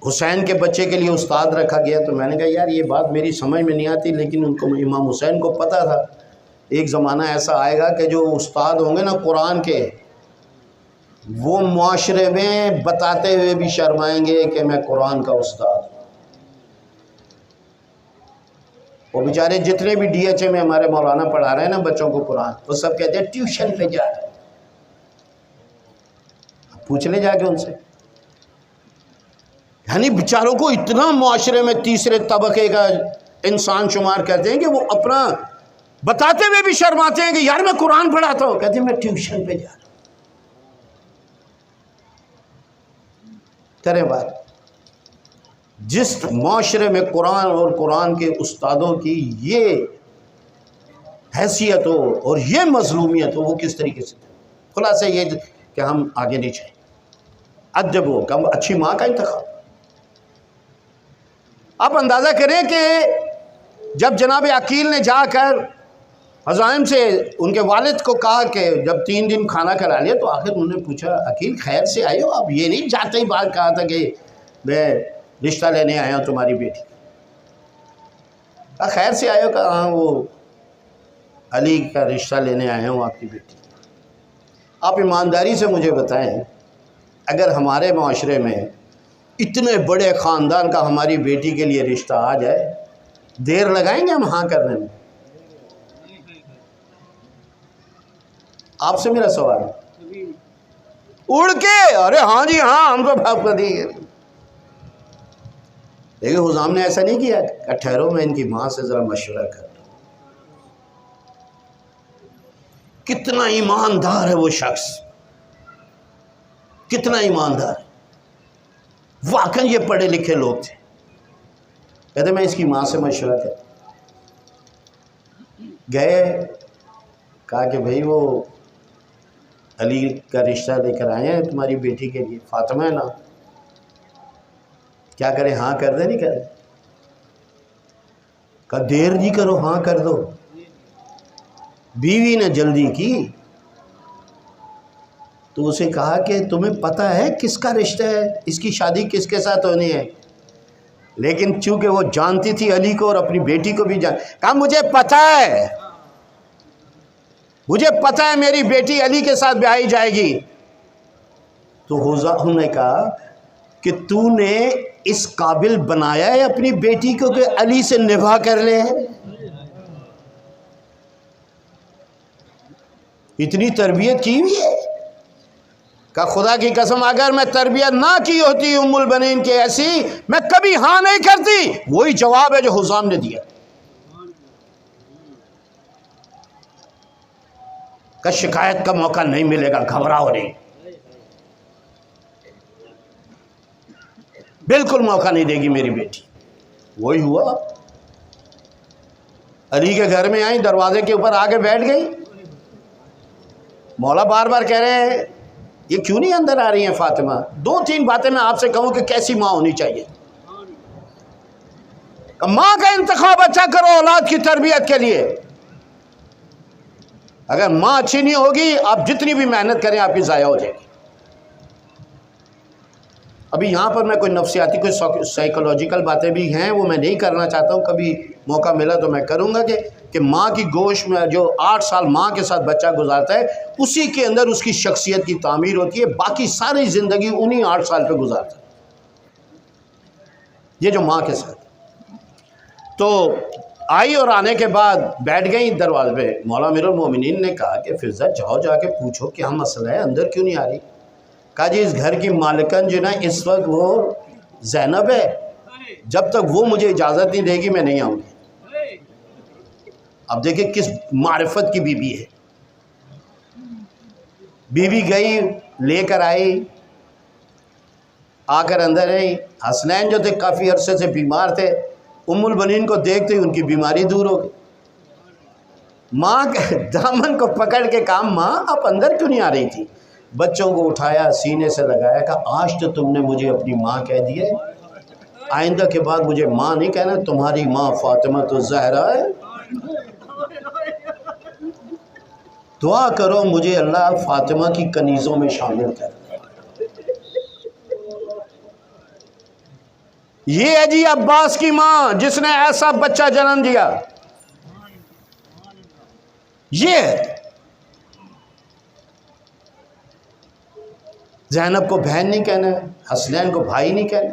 S3: حسین کے بچے کے لیے استاد رکھا گیا، تو میں نے کہا یار یہ بات میری سمجھ میں نہیں آتی، لیکن ان کو امام حسین کو پتہ تھا ایک زمانہ ایسا آئے گا کہ جو استاد ہوں گے نا قرآن کے، وہ معاشرے میں بتاتے ہوئے بھی شرمائیں گے کہ میں قرآن کا استاد ہوں۔ وہ بیچارے جتنے بھی ڈی ایچ اے میں ہمارے مولانا پڑھا رہے ہیں نا بچوں کو قرآن، وہ سب کہتے ہیں ٹیوشن پہ جا رہے ہیں۔ پوچھ لے جا کے ان سے، یعنی بیچاروں کو اتنا معاشرے میں تیسرے طبقے کا انسان شمار کرتے ہیں کہ وہ اپنا بتاتے ہوئے بھی شرماتے ہیں کہ یار میں قرآن پڑھاتا ہوں، کہتے ہیں میں ٹیوشن پہ جا رہا ہوں۔ کریں بات، جس معاشرے میں قرآن اور قرآن کے استادوں کی یہ حیثیت ہو اور یہ مظلومیت ہو، وہ کس طریقے سے، خلاصہ یہ کہ ہم آگے نہیں چاہیے، ادب ہو، کم اچھی ماں کا انتخاب۔ آپ اندازہ کریں کہ جب جناب عقیل نے جا کر عزائم سے ان کے والد کو کہا کہ جب 3 دن کھانا کھلا لیا، تو آخر انہوں نے پوچھا عقیل خیر سے آئے ہو؟ آپ یہ نہیں جاتے ہی بات کہا تھا کہ میں رشتہ لینے آیا ہوں تمہاری بیٹی، کہا خیر سے آئے ہو؟ کہا ہاں وہ علی کا رشتہ لینے آیا ہوں آپ کی بیٹی۔ آپ ایمانداری سے مجھے بتائیں، اگر ہمارے معاشرے میں اتنے بڑے خاندان کا ہماری بیٹی کے لیے رشتہ آ جائے، دیر لگائیں گے ہم ہاں کرنے میں؟ آپ سے میرا سوال ہے، اڑ کے ارے ہاں جی ہاں ہم تو بھاپ کر دیے، لیکن حضام نے ایسا نہیں کیا کہ ٹھہرو میں ان کی ماں سے ذرا مشورہ کر لوں۔ کتنا ایماندار ہے وہ شخص، کتنا ایماندار ہے، واقعی یہ پڑھے لکھے لوگ تھے، کہتے میں اس کی ماں سے مشورہ کرتا، گئے کہا کہ بھئی وہ علی کا رشتہ لے کر آئے ہیں تمہاری بیٹی کے لیے، فاطمہ ہے نا، کیا کرے ہاں کر دے نہیں کر دے؟ کہا دیر نہیں کرو ہاں کر دو۔ بیوی نے جلدی کی تو اسے کہا کہ تمہیں پتہ ہے کس کا رشتہ ہے، اس کی شادی کس کے ساتھ ہونی ہے؟ لیکن چونکہ وہ جانتی تھی علی کو اور اپنی بیٹی کو بھی کہا مجھے پتہ ہے، مجھے پتہ ہے میری بیٹی علی کے ساتھ بیاہی جائے گی۔ تو حضام نے کہا کہ تو نے اس قابل بنایا ہے اپنی بیٹی کو کہ علی سے نباہ کر لے، اتنی تربیت کی ہوئی ہے؟ کہ خدا کی قسم اگر میں تربیت نہ کی ہوتی ام البنین کے ایسی، میں کبھی ہاں نہیں کرتی۔ وہی جواب ہے جو حضام نے دیا، کہ شکایت کا موقع نہیں ملے گا، گھبراؤ نہیں، بالکل موقع نہیں دے گی میری بیٹی۔ وہی ہوا، علی کے گھر میں آئی، دروازے کے اوپر آ کے بیٹھ گئی۔ مولا بار بار کہہ رہے ہیں یہ کیوں نہیں اندر آ رہی ہیں فاطمہ؟ دو تین باتیں میں آپ سے کہوں کہ کیسی ماں ہونی چاہیے۔ ماں کا انتخاب اچھا کرو اولاد کی تربیت کے لیے۔ اگر ماں اچھی نہیں ہوگی، آپ جتنی بھی محنت کریں آپ کی ضائع ہو جائے گی۔ ابھی یہاں پر میں کوئی نفسیاتی کوئی سائیکولوجیکل باتیں بھی ہیں، وہ میں نہیں کرنا چاہتا ہوں، کبھی موقع ملا تو میں کروں گا کہ ماں کی گوشت میں جو 8 سال ماں کے ساتھ بچہ گزارتا ہے، اسی کے اندر اس کی شخصیت کی تعمیر ہوتی ہے، باقی ساری زندگی انہی 8 سال پہ گزارتا ہے، یہ جو ماں کے ساتھ۔ تو آئی اور آنے کے بعد بیٹھ گئی دروازے پہ۔ مولا امیر المومنین نے کہا کہ فضہ جاؤ جا کے پوچھو کیا مسئلہ ہے، اندر کیوں نہیں آ رہی؟ کہا جی اس گھر کی مالکن جو نا اس وقت وہ زینب ہے، جب تک وہ مجھے اجازت نہیں دے گی میں نہیں آؤں گی۔ اب دیکھیں کس معرفت کی بی بی ہے۔ بی بی گئی، لے کر آئی، آ کر اندر آئی۔ حسنین جو تھے کافی عرصے سے بیمار تھے، ام البنین کو دیکھتے ہی ان کی بیماری دور ہو گئی۔ ماں کے دامن کو پکڑ کے کہا ماں آپ اندر کیوں نہیں آ رہی تھی؟ بچوں کو اٹھایا، سینے سے لگایا، کہا آج تو تم نے مجھے اپنی ماں کہہ دیے، آئندہ کے بعد مجھے ماں نہیں کہنا، تمہاری ماں فاطمہ تو زہرا ہے۔ دعا کرو مجھے اللہ فاطمہ کی کنیزوں میں شامل کر دے۔ یہ ہے جی عباس کی ماں جس نے ایسا بچہ جنم دیا، یہ ہے۔ زینب کو بہن نہیں کہنا ہے، حسنین کو بھائی نہیں کہنا،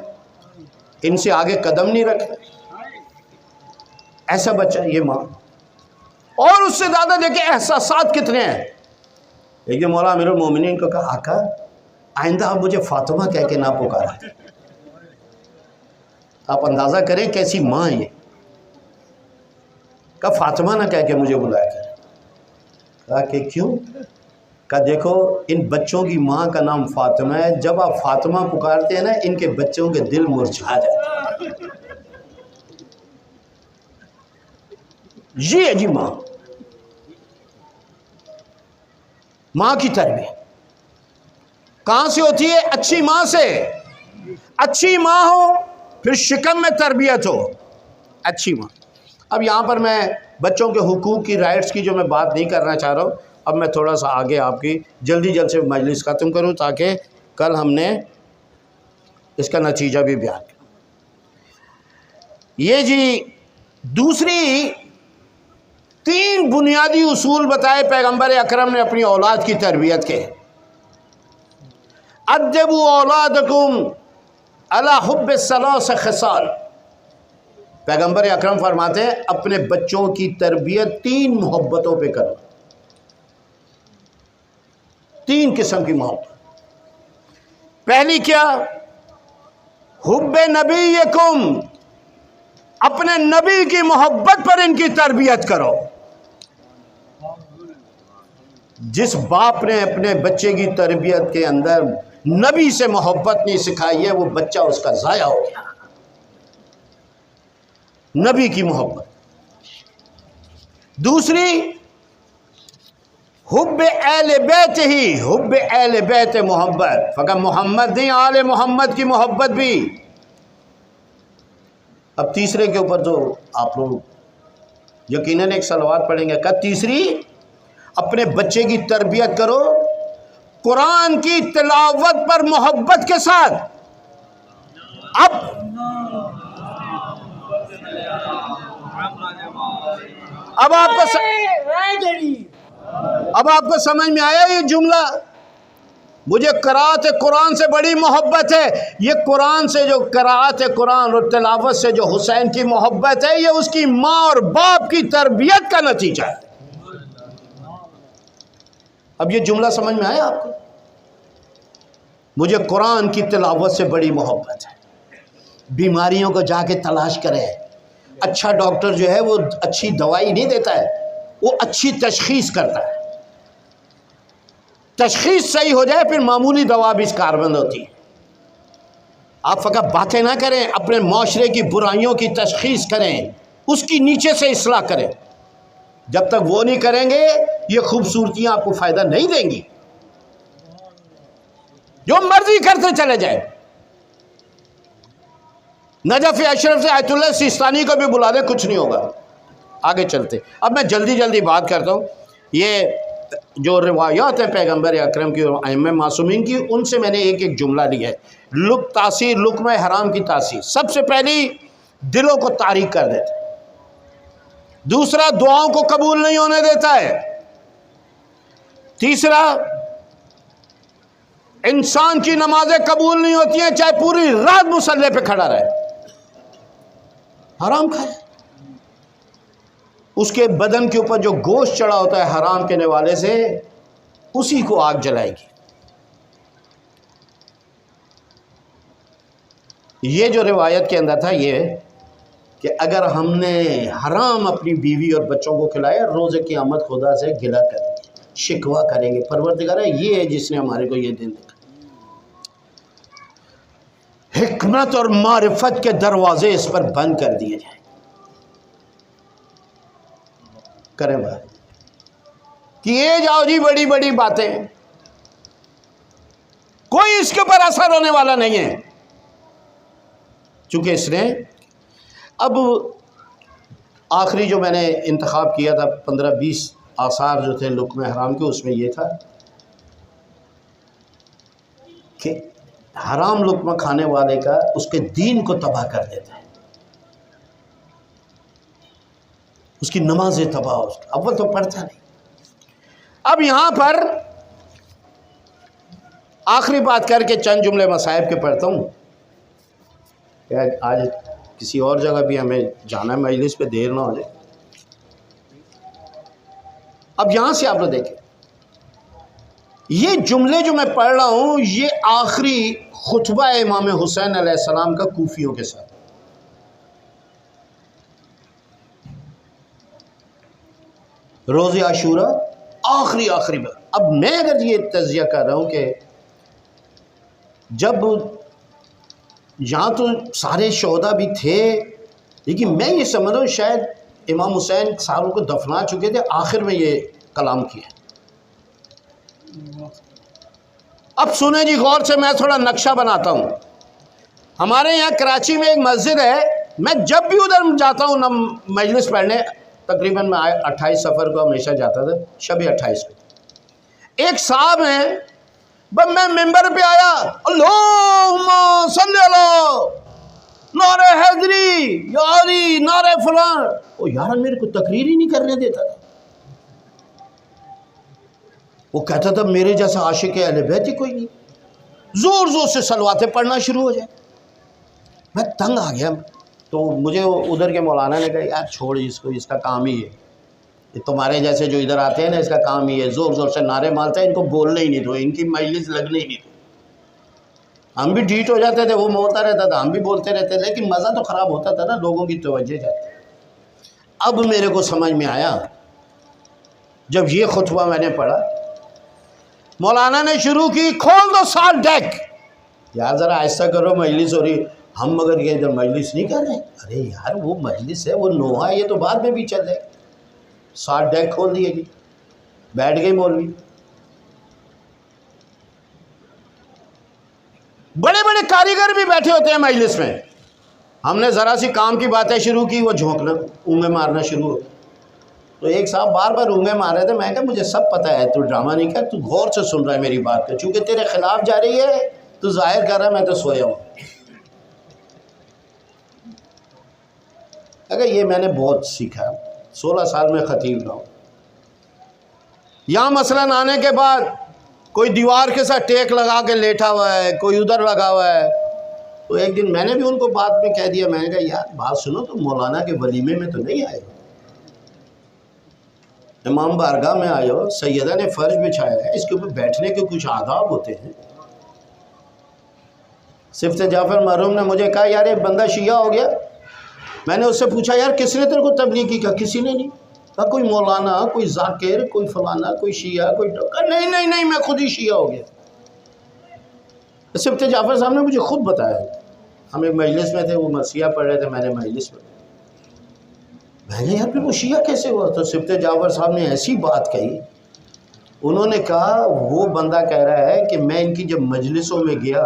S3: ان سے آگے قدم نہیں رکھنا، ایسا بچہ یہ ماں۔ اور اس سے زیادہ دیکھیں احساسات کتنے ہیں۔ لیکن مولا امیر المومنین کو کہا آقا آئندہ آپ مجھے فاطمہ کہہ کے نہ پکارا۔ آپ اندازہ کریں کیسی ماں ہے، کہا فاطمہ نہ کہہ کے مجھے بلایا کرے۔ کہا کہ کیوں؟ کہا دیکھو ان بچوں کی ماں کا نام فاطمہ ہے، جب آپ فاطمہ پکارتے ہیں نا ان کے بچوں کے دل مرجھا جاتے ہیں۔ یہ ہے جی ماں، ماں کی تربیت کہاں سے ہوتی ہے؟ اچھی ماں سے۔ اچھی ماں ہو پھر شکم میں تربیت ہو، اچھی ماں۔ اب یہاں پر میں بچوں کے حقوق کی رائٹس کی جو میں بات نہیں کرنا چاہ رہا ہوں، اب میں تھوڑا سا آگے آپ کی جلدی سے مجلس ختم کروں تاکہ کل ہم نے اس کا نتیجہ بھی بیان کیا۔ یہ جی دوسری 3 بنیادی اصول بتائے پیغمبر اکرم نے اپنی اولاد کی تربیت کے۔ ادبوا اولادکم علی حب ثلاث خصال، پیغمبر اکرم فرماتے ہیں اپنے بچوں کی تربیت 3 محبتوں پہ کرو، 3 قسم کی محبت۔ پہلی کیا؟ حب نبیکم، اپنے نبی کی محبت پر ان کی تربیت کرو۔ جس باپ نے اپنے بچے کی تربیت کے اندر نبی سے محبت نہیں سکھائی ہے وہ بچہ اس کا ضائع ہو گیا۔ نبی کی محبت۔ دوسری حب اہل بیت ہی، حب اہل بیت محبت، فقط محمد نہیں آل محمد کی محبت بھی۔ اب تیسرے کے اوپر تو آپ لوگ یقیناً ایک صلوات پڑھیں گے۔ کہ تیسری اپنے بچے کی تربیت کرو قرآن کی تلاوت پر محبت کے ساتھ۔ اب آپ کو سمجھ میں آیا یہ جملہ؟ مجھے قرأت قرآن سے بڑی محبت ہے۔ یہ قرآن سے جو قرأت قرآن اور تلاوت سے جو حسین کی محبت ہے یہ اس کی ماں اور باپ کی تربیت کا نتیجہ ہے۔ اب یہ جملہ سمجھ میں آیا آپ کو؟ مجھے قرآن کی تلاوت سے بڑی محبت ہے۔ بیماریوں کو جا کے تلاش کریں۔ اچھا ڈاکٹر جو ہے وہ اچھی دوائی نہیں دیتا ہے، وہ اچھی تشخیص کرتا ہے۔ تشخیص صحیح ہو جائے پھر معمولی دوا بھی اس کاربند ہوتی ہے. آپ فقط باتیں نہ کریں، اپنے معاشرے کی برائیوں کی تشخیص کریں، اس کی نیچے سے اصلاح کریں. جب تک وہ نہیں کریں گے یہ خوبصورتیاں آپ کو فائدہ نہیں دیں گی. جو مرضی کرتے چلے جائیں. نجف اشرف سے آیت اللہ سیستانی کو بھی بلا دیں، کچھ نہیں ہوگا. آگے چلتے. اب میں جلدی جلدی بات کرتا ہوں. یہ جو روایات ہیں پیغمبر اکرم کی اور ائمہ معصومین کی، ان سے میں نے ایک ایک جملہ لیا ہے. تاثیر لقمہ حرام کی تاثیر. سب سے پہلی دلوں کو تاریک کر دیتا ہے. دوسرا دعاؤں کو قبول نہیں ہونے دیتا ہے. تیسرا انسان کی نمازیں قبول نہیں ہوتی ہیں چاہے پوری رات مصلی پہ کھڑا رہے. حرام کھائے. اس کے بدن کے اوپر جو گوشت چڑھا ہوتا ہے حرام کے نوالے سے، اسی کو آگ جلائے گی. یہ جو روایت کے اندر تھا یہ کہ اگر ہم نے حرام اپنی بیوی اور بچوں کو کھلایا، روز قیامت خدا سے گلہ کریں گے، شکوہ کریں گے، پروردگار یہ ہے جس نے ہمارے کو یہ دن دکھا. حکمت اور معرفت کے دروازے اس پر بند کر دیے جائیں. کریں بات کیے جاؤ جی، بڑی بڑی باتیں، کوئی اس کے اوپر اثر ہونے والا نہیں ہے. چونکہ اس نے اب آخری جو میں نے انتخاب کیا تھا 15-20 آثار جو تھے لقمہ حرام کے، اس میں یہ تھا کہ حرام لقمہ کھانے والے کا اس کے دین کو تباہ کر دیتا ہے. اس کی نمازیں تباہ ہو. اول تو پڑھتا نہیں. اب یہاں پر آخری بات کر کے چند جملے مصائب کے پڑھتا ہوں. آج کسی اور جگہ بھی ہمیں جانا ہے، مجلس پہ دیر نہ ہو جائے. اب یہاں سے آپ لوگ دیکھیں، یہ جملے جو میں پڑھ رہا ہوں یہ آخری خطبہ امام حسین علیہ السلام کا کوفیوں کے ساتھ. روز عاشورہ آخری بات. اب میں اگر یہ تجزیہ کر رہا ہوں کہ جب یہاں تو سارے شہداء بھی تھے، لیکن میں یہ سمجھ رہا ہوں شاید امام حسین صاحب کو دفنا چکے تھے، آخر میں یہ کلام کیا. اب سنیں جی غور سے، میں تھوڑا نقشہ بناتا ہوں. ہمارے یہاں کراچی میں ایک مسجد ہے، میں جب بھی ادھر جاتا ہوں نہ مجلس پڑھنے، تقریباً میں 28 سفر کو ہمیشہ جاتا تھا، شب 28 کو. ایک صاحب ہیں، بس میں ممبر پہ آیا، اللہم صلی اللہ، نعرہ حیدری، یا علی، نعرہ فلان. او یار میرے کو تقریر ہی نہیں کرنے دیتا تھا. وہ کہتا تھا میرے جیسا عاشق اہل بیت ہی کوئی نہیں. زور زور سے صلواتیں پڑھنا شروع ہو جائے. میں تنگ آ گیا. تو مجھے ادھر کے مولانا نے کہا یار چھوڑ اس کو، اس کا کام ہی ہے، یہ تمہارے جیسے جو ادھر آتے ہیں نا، اس کا کام ہی ہے زور زور سے نعرے مارتا ہے، ان کو بولنے ہی نہیں دو، ان کی مجلس لگنے ہی نہیں دو. ہم بھی ڈھیٹ ہو جاتے تھے، وہ بولتا رہتا تھا، ہم بھی بولتے رہتے، لیکن مزہ تو خراب ہوتا تھا نا، لوگوں کی توجہ جاتی. اب میرے کو سمجھ میں آیا جب یہ خطبہ میں نے پڑھا، مولانا نے شروع کی، کھول دو سال ڈیک. یار ذرا آہستہ کرو، مجلس ہو رہی. ہم مگر یہ ادھر مجلس نہیں کر رہے. ارے یار وہ مجلس ہے، وہ نوحہ ہے، یہ تو بعد میں بھی چل رہے. 7 ڈیک کھول دیے جی، بیٹھ گئی مولوی. بڑے بڑے کاریگر بھی بیٹھے ہوتے ہیں مجلس میں. ہم نے ذرا سی کام کی باتیں شروع کی، وہ جھونکنا، اونگیں مارنا شروع ہو. تو ایک صاحب بار بار اونگیں مار رہے تھے. میں کہا مجھے سب پتہ ہے، تو ڈرامہ نہیں کر، تو غور سے سن رہا ہے میری بات کو، چونکہ تیرے خلاف جا رہی ہے تو ظاہر کر رہا ہے میں تو سویا ہوں. اگر یہ میں نے بہت سیکھا، 16 سال میں خطیب رہا ہوں. یہاں مثلاً آنے کے بعد کوئی دیوار کے ساتھ ٹیک لگا کے لیٹا ہوا ہے، کوئی ادھر لگا ہوا ہے. تو ایک دن میں نے بھی ان کو بات میں کہہ دیا، میں نے کہا یار بات سنو، تو مولانا کے ولیمے میں تو نہیں آئے ہو، امام بارگاہ میں آئے ہو، سیدہ نے فرش بچھایا ہے، اس کے اوپر بیٹھنے کے کچھ آداب ہوتے ہیں. صفت جعفر مرحوم نے مجھے کہا یار ایک بندہ شیعہ ہو گیا. میں نے اس سے پوچھا یار کس نے تیرے کو تبلیغ کی؟ کہا کسی نے نہیں. کہا کوئی مولانا، کوئی ذاکر، کوئی فلانا، کوئی شیعہ، کوئی کہا نہیں میں خود ہی شیعہ ہو گیا۔ سبت جعفر صاحب نے مجھے خود بتایا، ہم ایک مجلس میں تھے، وہ مرثیہ پڑھ رہے تھے، میں نے مجلس میں نے یار پھر وہ شیعہ کیسے ہوا؟ تو سبت جعفر صاحب نے ایسی بات کہی، انہوں نے کہا وہ بندہ کہہ رہا ہے کہ میں ان کی جب مجلسوں میں گیا،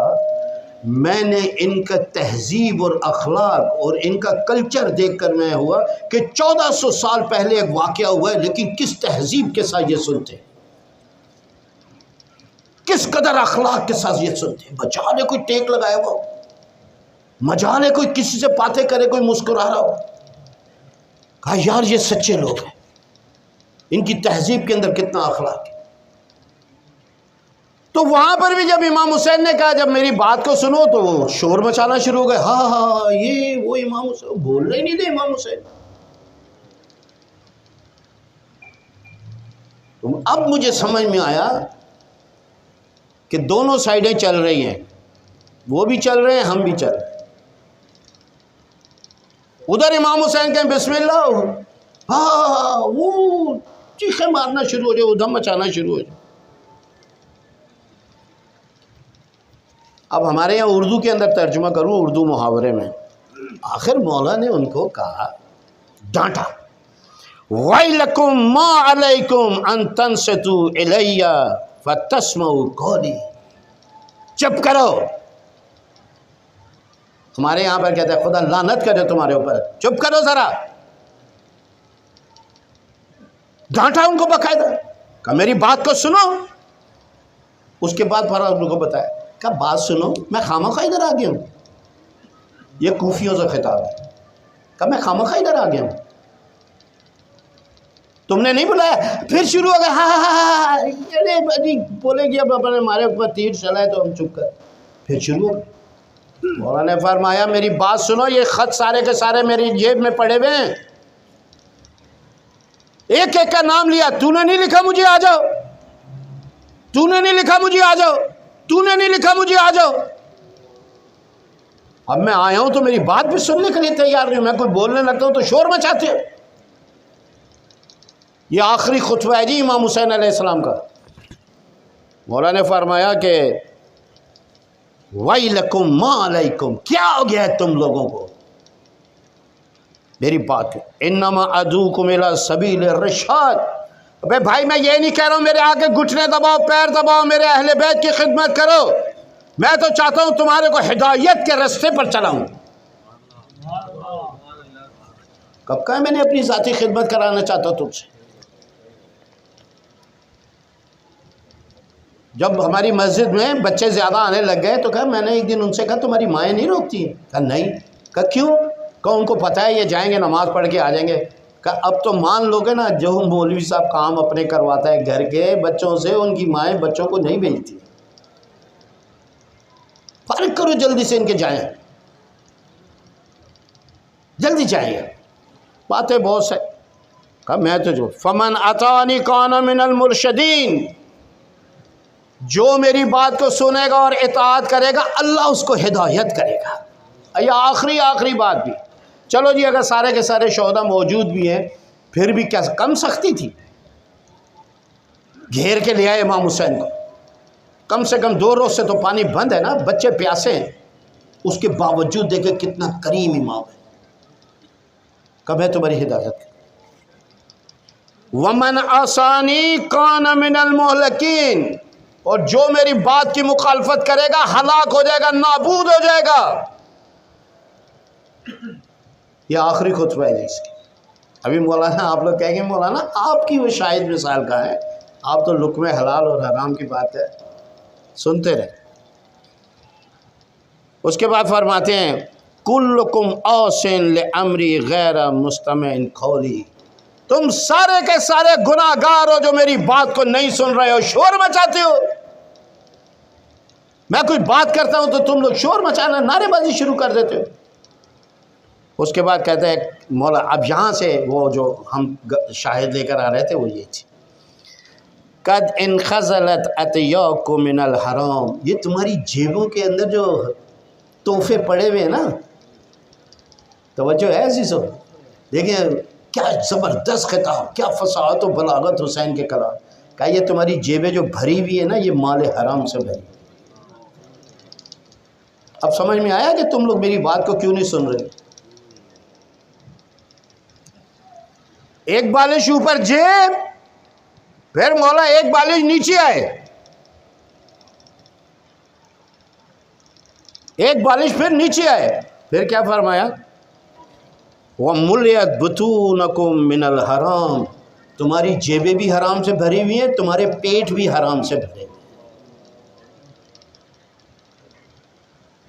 S3: میں نے ان کا تہذیب اور اخلاق اور ان کا کلچر دیکھ کر میں ہوا کہ 1400 سال پہلے ایک واقعہ ہوا ہے، لیکن کس تہذیب کے ساتھ یہ سنتے، کس قدر اخلاق کے ساتھ یہ سنتے، مجالے کوئی ٹیک لگائے ہوا ہو، مجالے کوئی کسی سے باتیں کرے، کوئی مسکرا رہا ہو۔ کہا یار یہ سچے لوگ ہیں، ان کی تہذیب کے اندر کتنا اخلاق ہے۔ تو وہاں پر بھی جب امام حسین نے کہا جب میری بات کو سنو تو وہ شور مچانا شروع ہو گئے، ہاں یہ وہ امام حسین، بولنے ہی نہیں دے امام حسین۔ اب مجھے سمجھ میں آیا کہ دونوں سائیڈیں چل رہی ہیں، وہ بھی چل رہے ہیں، ہم بھی چل رہے ہیں۔ ادھر امام حسین کہیں بسم اللہ، ہاں وہ چیخیں مارنا شروع ہو جائے، ادھم مچانا شروع ہو جائے۔ اب ہمارے یہاں اردو کے اندر ترجمہ کروں، اردو محاورے میں، آخر مولا نے ان کو کہا، ڈانٹا، وَيْلَكُمْ مَا عَلَيْكُمْ أَن تَنْصِتُوا إِلَيَّ فَتَسْمَعُوا قَوْلِي، چپ کرو۔ ہمارے یہاں پر کہتے ہیں خدا لعنت کرے تمہارے اوپر، چپ کرو ذرا۔ ڈانٹا ان کو باقاعدہ، کہا میری بات کو سنو۔ اس کے بعد پھر ان کو بتایا، کہا بات سنو، میں خامخواہ ادھر آ گیا ہوں، یہ کوفیوں سے خطاب ہے، کہا میں خامخواہ ادھر آ گیا ہوں، تم نے نہیں بلایا۔ پھر شروع ہو گیا، ہاں بولے گی اب اپنے ہمارے اوپر تیر چلائے تو ہم چپ کر۔ پھر شروع ہو گیا۔ مولانا نے فرمایا میری بات سنو، یہ خط سارے کے سارے میری جیب میں پڑے ہوئے ہیں، ایک ایک کا نام لیا، تو نے نہیں لکھا مجھے آ جاؤ، تو نے نہیں لکھا مجھے آ جاؤ، تو نے نہیں لکھا مجھے آ جاؤ۔ اب میں آیا ہوں تو میری بات بھی سننے کے لیے تیار نہیں، میں کوئی بولنے لگتا ہوں تو شور مچاتے ہو۔ یہ آخری خطبہ ہے جی امام حسین علیہ السلام کا۔ مولانا نے فرمایا کہ وَيْلَكُمْ مَا عَلَيْكُمْ، کیا ہو گیا ہے تم لوگوں کو، میری بات کو، اِنَّمَا أَدْعُوكُمْ إِلَىٰ سَبِيلِ الرَّشَادِ۔ بھائی میں یہ نہیں کہہ رہا ہوں میرے آگے گھٹنے دباؤ، پیر دباؤ، میرے اہل بیت کی خدمت کرو، میں تو چاہتا ہوں تمہارے کو ہدایت کے رستے پر چلاؤں۔ کب کہا میں نے اپنی ذاتی خدمت کرانا چاہتا ہوں تم سے؟ جب ہماری مسجد میں بچے زیادہ آنے لگ گئے تو کہا میں نے ایک دن ان سے کہا تمہاری مائیں نہیں روکتی ہیں؟ کہا نہیں۔ کہا کیوں؟ کہا ان کو پتہ ہے یہ جائیں گے نماز پڑھ کے آ جائیں گے۔ کہا اب تو مان لو گے نا، جو مولوی صاحب کام اپنے کرواتا ہے گھر کے بچوں سے، ان کی مائیں بچوں کو نہیں بھیجتی۔ فارغ کرو جلدی سے ان کے جائیں، جلدی جائیں، باتیں بہت سے۔ کہا میں تو جو فمن اطاعنی کان من المرشدین، جو میری بات کو سنے گا اور اطاعت کرے گا اللہ اس کو ہدایت کرے گا۔ یہ آخری بات بھی، چلو جی اگر سارے کے سارے شہداء موجود بھی ہیں پھر بھی کیا کم سختی تھی؟ گھیر کے لے آئے امام حسین کو، کم سے کم 2 روز سے تو پانی بند ہے نا، بچے پیاسے ہیں، اس کے باوجود دیکھے کتنا کریم امام ہے۔ کب ہے تمہاری ہدایت؟ وَمَنْ عَصَانِي كَانَ مِنَ الْمُهْلَكِينَ، اور جو میری بات کی مخالفت کرے گا ہلاک ہو جائے گا، نابود ہو جائے گا۔ یہ آخری خطبہ ہے اس کی۔ ابھی مولانا آپ لوگ کہیں گے مولانا آپ کی وہ شاہد مثال کا ہے، آپ تو لقمے حلال اور حرام کی بات ہے سنتے رہے۔ اس کے بعد فرماتے ہیں کلکم عاصٍ لامری غیر مستمع قولی، تم سارے کے سارے گناہ گار ہو جو میری بات کو نہیں سن رہے ہو، شور مچاتے ہو۔ میں کوئی بات کرتا ہوں تو تم لوگ شور مچانا، نعرے بازی شروع کر دیتے ہو۔ اس کے بعد کہتے ہیں مولا اب یہاں سے وہ جو ہم شاہد لے کر آ رہے تھے وہ یہ تھی، قد انخزلت عطیاکم من الحرام، یہ تمہاری جیبوں کے اندر جو تحفے پڑے ہوئے ہیں نا، توجہ ہے عزیزو، دیکھیں کیا زبردست خطاب، کیا فصاحت و بلاغت حسین کے کلام. کہا یہ تمہاری جیبیں جو بھری ہوئی ہے نا یہ مال حرام سے بھری. اب سمجھ میں آیا کہ تم لوگ میری بات کو کیوں نہیں سن رہے؟ ایک بالش اوپر جیب، پھر مولا ایک بالش نیچے آئے، ایک بالش پھر نیچے آئے، پھر کیا فرمایا؟ وَمُلِئَتْ بُطُونَكُم مِّنَ الْحَرَامِ، تمہاری جیبیں بھی حرام سے بھری ہوئی ہیں، تمہارے پیٹ بھی حرام سے بھرے ہوئے.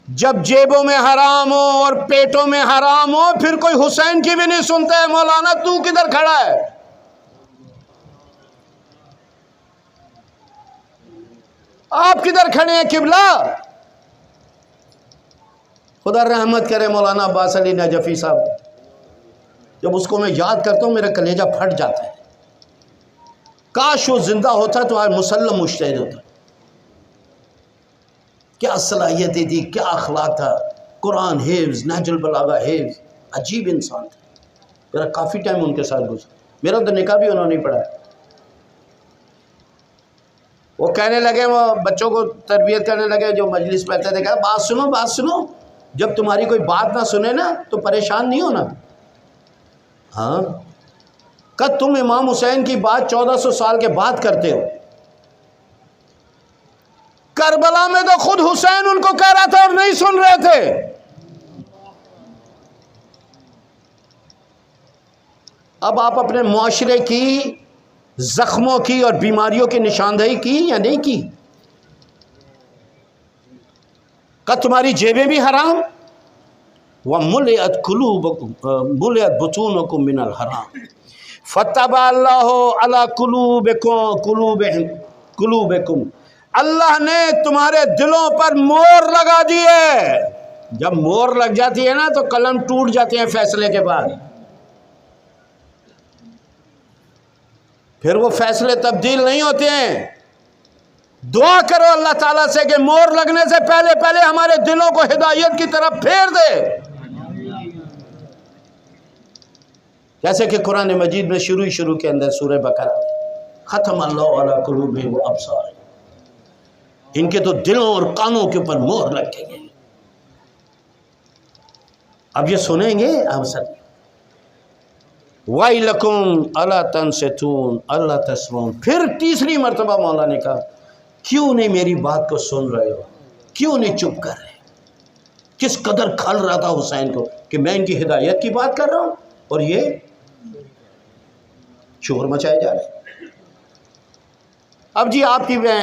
S3: جب جیبوں میں حرام ہو اور پیٹوں میں حرام ہو پھر کوئی حسین کی بھی نہیں سنتا ہے. مولانا تو کدھر کھڑا ہے؟ آپ کدھر کھڑے ہیں قبلہ؟ خدا رحمت کرے مولانا عباس علی نجفی صاحب، جب اس کو میں یاد کرتا ہوں میرا کلیجہ پھٹ جاتا ہے. کاش وہ زندہ ہوتا تو آج مسلم مجتہد ہوتا. کیا صلاحیتیں تھی، کیا اخلاق تھا، قرآن حفظ، نہج البلاغہ حفظ، عجیب انسان تھا. میرا کافی ٹائم ان کے ساتھ گزرا، میرا تو نکاح بھی انہوں نے پڑھا. وہ کہنے لگے، وہ بچوں کو تربیت کرنے لگے جو مجلس میں آتے تھے، کہا بات سنو بات سنو، جب تمہاری کوئی بات نہ سنے نا تو پریشان نہیں ہونا. ہاں کہ تم امام حسین کی بات 1400 سال کے بعد کرتے ہو. کربلا میں تو خود حسین ان کو کہہ رہا تھا اور نہیں سن رہے تھے. اب آپ اپنے معاشرے کی زخموں کی اور بیماریوں کی نشاندہی کی یا نہیں کی؟ کہ تمہاری جیبیں بھی حرام. وَمُلِئَتْ بُطُونُكُم مِّنَ الْحَرَامِ فَطَبَعَ اللَّهُ عَلَىٰ قُلُوبِكُمْ، اللہ نے تمہارے دلوں پر مور لگا دی ہے. جب مور لگ جاتی ہے نا تو قلم ٹوٹ جاتے ہیں فیصلے کے بعد، پھر وہ فیصلے تبدیل نہیں ہوتے ہیں. دعا کرو اللہ تعالیٰ سے کہ مور لگنے سے پہلے پہلے ہمارے دلوں کو ہدایت کی طرف پھیر دے. جیسے کہ قرآن مجید میں شروع کے اندر سورہ بقرہ ختم اللہ علی قلوبہم وابصارہم، ان کے تو دلوں اور کانوں کے اوپر مہر لگ گئی ہے. اب یہ سنیں گے آپ سب. وَيْلَكُمْ أَلَا تَنْصِتُونَ أَلَّا تَسْمَعُونَ، پھر تیسری مرتبہ مولا نے کہا کیوں نہیں میری بات کو سن رہے ہو، کیوں نہیں چپ کر رہے؟ کس قدر کھل رہا تھا حسین کو کہ میں ان کی ہدایت کی بات کر رہا ہوں اور یہ شور مچائے جا رہے ہیں. اب جی آپ کی میں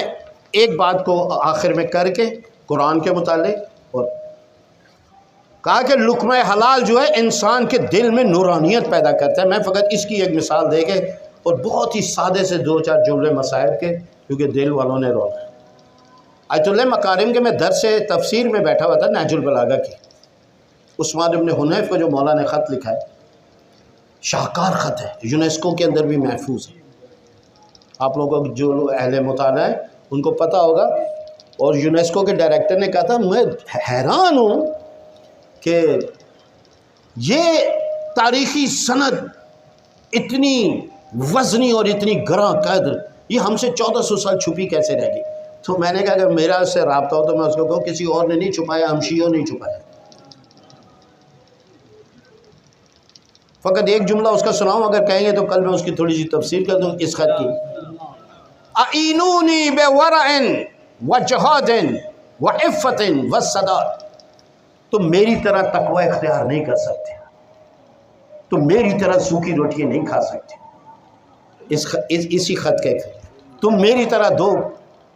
S3: ایک بات کو آخر میں کر کے قرآن کے متعلق، اور کہا کہ لقمہ حلال جو ہے انسان کے دل میں نورانیت پیدا کرتا ہے. میں فقط اس کی ایک مثال دے کے اور بہت ہی سادے سے 2-4 جملے مسائل کے، کیونکہ دل والوں نے رونا ہے. آیت اللہ مکارم کے میں درس تفسیر میں بیٹھا ہوا تھا نہج البلاغہ کی. عثمان ابن حنیف کو جو مولا نے خط لکھا ہے، شاہکار خط ہے، یونیسکو کے اندر بھی محفوظ ہے. آپ لوگوں کو جو لوگ اہل مطالعہ ہیں ان کو پتہ ہوگا. اور یونیسکو کے ڈائریکٹر نے کہا تھا میں حیران ہوں کہ یہ تاریخی سند اتنی وزنی اور اتنی گراں قدر یہ ہم سے 1400 سال چھپی کیسے رہ گئی. تو میں نے کہا اگر میرا اس سے رابطہ ہو تو میں اس کو کہوں کسی اور نے نہیں چھپایا، ہم شیعوں نہیں چھپایا. فقط ایک جملہ اس کا سناؤں، اگر کہیں گے تو کل میں اس کی تھوڑی سی تفسیر کر دوں اس خط کی. اعینونی بورع وجہاد وعفت وصداق، تم میری طرح تقوی اختیار نہیں کر سکتے، تم میری طرح سوکھی روٹیاں نہیں کھا سکتے. اسی خط کے تم میری طرح 2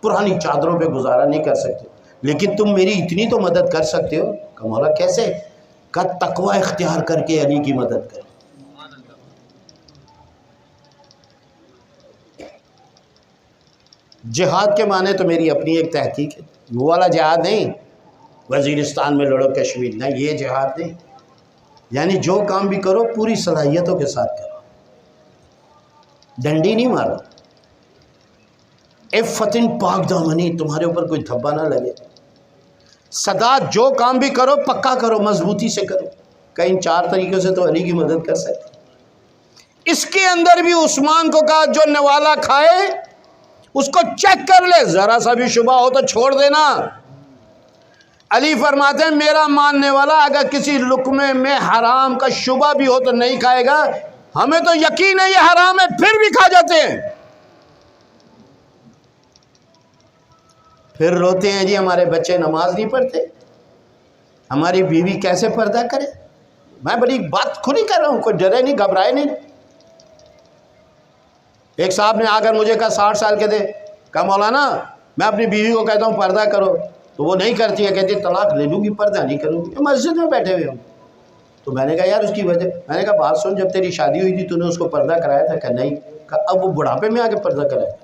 S3: پرانی چادروں پہ گزارا نہیں کر سکتے، لیکن تم میری اتنی تو مدد کر سکتے ہو. کہ مولا کیسے؟ کہ تقوی اختیار کر کے علی کی مدد کر. جہاد کے معنی تو میری اپنی ایک تحقیق ہے، وہ والا جہاد نہیں وزیرستان میں لڑو کشمیر، نہ یہ جہاد نہیں. یعنی جو کام بھی کرو پوری صلاحیتوں کے ساتھ کرو، ڈنڈی نہیں مارو. عفتن پاک دامنی، تمہارے اوپر کوئی دھبا نہ لگے. صداقت، جو کام بھی کرو پکا کرو، مضبوطی سے کرو. کہ ان 4 طریقوں سے تو علی کی مدد کر سکتے. اس کے اندر بھی عثمان کو کہا جو نوالا کھائے اس کو چیک کر لے، ذرا سا بھی شبہ ہو تو چھوڑ دینا۔ علی فرماتے ہیں میرا ماننے والا اگر کسی لقمے میں حرام کا شبہ بھی ہو تو نہیں کھائے گا، ہمیں تو یقین ہے یہ حرام ہے پھر بھی کھا جاتے ہیں۔ پھر روتے ہیں جی ہمارے بچے نماز نہیں پڑھتے، ہماری بیوی کیسے پردہ کرے۔ میں بڑی بات کھلی کر رہا ہوں، کوئی ڈرے نہیں گھبرائے نہیں۔ ایک صاحب نے آ کر مجھے کہا 60 سال کے تھے، کہا مولانا میں اپنی بیوی کو کہتا ہوں پردہ کرو تو وہ نہیں کرتی ہے، کہتی ہے طلاق لے لوں گی پردہ نہیں کروں گی۔ مسجد میں بیٹھے ہوئے ہوں تو میں نے کہا یار اس کی وجہ، میں نے کہا بات سن، جب تیری شادی ہوئی تھی تو نے اس کو پردہ کرایا تھا؟ کہ نہیں۔ کہا اب وہ بڑھاپے میں آ کے پردہ کرایا،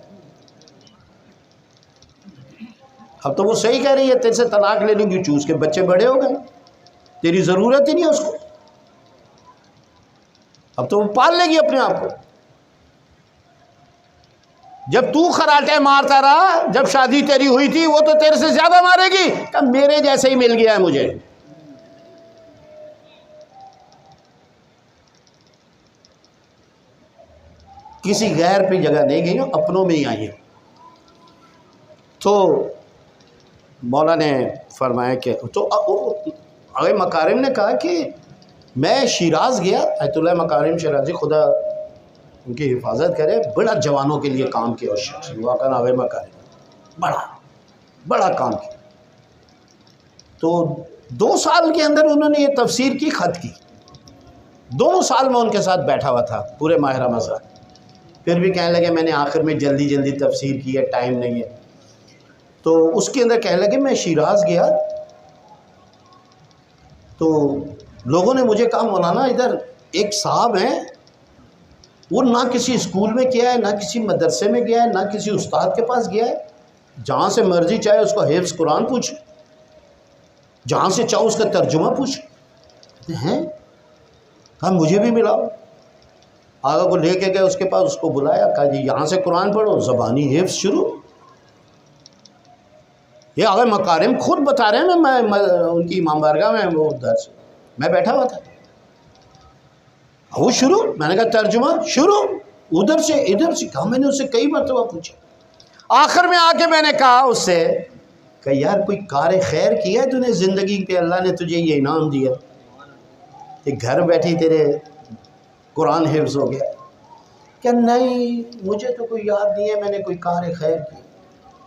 S3: اب تو وہ صحیح کہہ رہی ہے، تیرے سے طلاق لے لوں گی، چوز کے بچے بڑے ہو گئے، تیری ضرورت ہی نہیں ہے اس کو، اب تو وہ پال لے گی اپنے آپ کو۔ جب تو خراٹے مارتا رہا، جب شادی تیری ہوئی تھی وہ تو تیرے سے زیادہ مارے گی۔ کہ میرے جیسے ہی مل گیا ہے مجھے۔ کسی غیر پہ جگہ نہیں گئی ہوں، اپنوں میں ہی آئی ہوں۔ تو مولا نے فرمایا کہ تو آگے مکارم نے کہا کہ میں شیراز گیا، ایت اللہ مکارم شیرازی خدا ان کی حفاظت کرے، بڑا جوانوں کے لیے کام کیا اس شخص نے، واقعا آگے مکارم بڑا کام کیا۔ تو 2 سال کے اندر انہوں نے یہ تفسیر کی، خط کی، 2 سال میں ان کے ساتھ بیٹھا ہوا تھا پورے ماہ رمضان۔ پھر بھی کہنے لگے میں نے آخر میں جلدی تفسیر کی ہے، ٹائم نہیں ہے۔ تو اس کے اندر کہنے لگے میں شیراز گیا تو لوگوں نے مجھے کہا مولانا ادھر ایک صاحب ہیں، وہ نہ کسی اسکول میں گیا ہے، نہ کسی مدرسے میں گیا ہے، نہ کسی استاد کے پاس گیا ہے، جہاں سے مرضی چاہے اس کو حفظ قرآن پوچھ، جہاں سے چاہو اس کا ترجمہ پوچھ ہیں۔ کہا مجھے بھی ملاؤ، آگا کو لے کے گئے اس کے پاس، اس کو بلایا، کہا جی یہاں سے قرآن پڑھو، زبانی حفظ شروع۔ یہ آگے مکارم خود بتا رہے ہیں، میں ان کی امام بارگاہ میں وہ درس میں بیٹھا ہوا تھا، وہ شروع، میں نے کہا ترجمہ شروع، ادھر سے ادھر سے، کہا میں نے اس سے کئی مرتبہ پوچھا۔ آخر میں آ کے میں نے کہا اس سے کہ یار کوئی کار خیر کیا ہے تو نے زندگی پہ، اللہ نے تجھے یہ انعام دیا کہ گھر بیٹھی تیرے قرآن حفظ ہو گیا؟ کہ نہیں مجھے تو کوئی یاد نہیں ہے میں نے کوئی کار خیر کی۔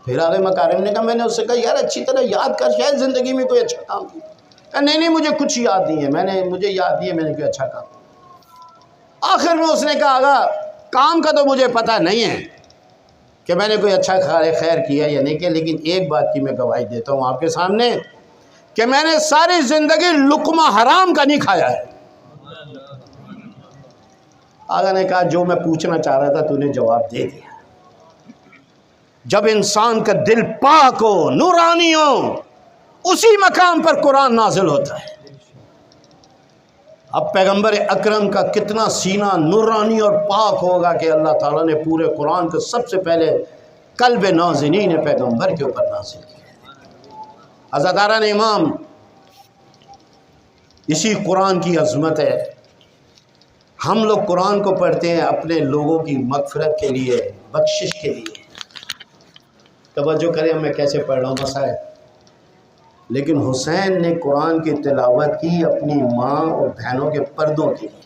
S3: پھر آگے مکارم نے کہا، میں نے اس سے کہا یار اچھی طرح یاد کر، شاید زندگی میں کوئی اچھا کام کیا۔ کہ نہیں مجھے کچھ یاد نہیں ہے، مجھے یاد نہیں ہے میں نے کوئی اچھا کام۔ آخر میں اس نے کہا آگا کام کا تو مجھے پتہ نہیں ہے کہ میں نے کوئی اچھا خیر کیا یا نہیں کیا، لیکن ایک بات کی میں گواہی دیتا ہوں آپ کے سامنے کہ میں نے ساری زندگی لقمہ حرام کا نہیں کھایا ہے۔ آگا نے کہا جو میں پوچھنا چاہ رہا تھا تو نے جواب دے دیا۔ جب انسان کا دل پاک ہو، نورانی ہو، اسی مقام پر قرآن نازل ہوتا ہے۔ اب پیغمبر اکرم کا کتنا سینہ نورانی اور پاک ہوگا کہ اللہ تعالیٰ نے پورے قرآن کو سب سے پہلے قلب نازنین پیغمبر کے اوپر نازل کیا۔ عزاداران امام، اسی قرآن کی عظمت ہے۔ ہم لوگ قرآن کو پڑھتے ہیں اپنے لوگوں کی مغفرت کے لیے، بخشش کے لیے۔ توجہ کریں میں کیسے پڑھ رہا ہوں مسائل۔ لیکن حسین نے قرآن کی تلاوت کی اپنی ماں اور بہنوں کے پردوں کے لیے۔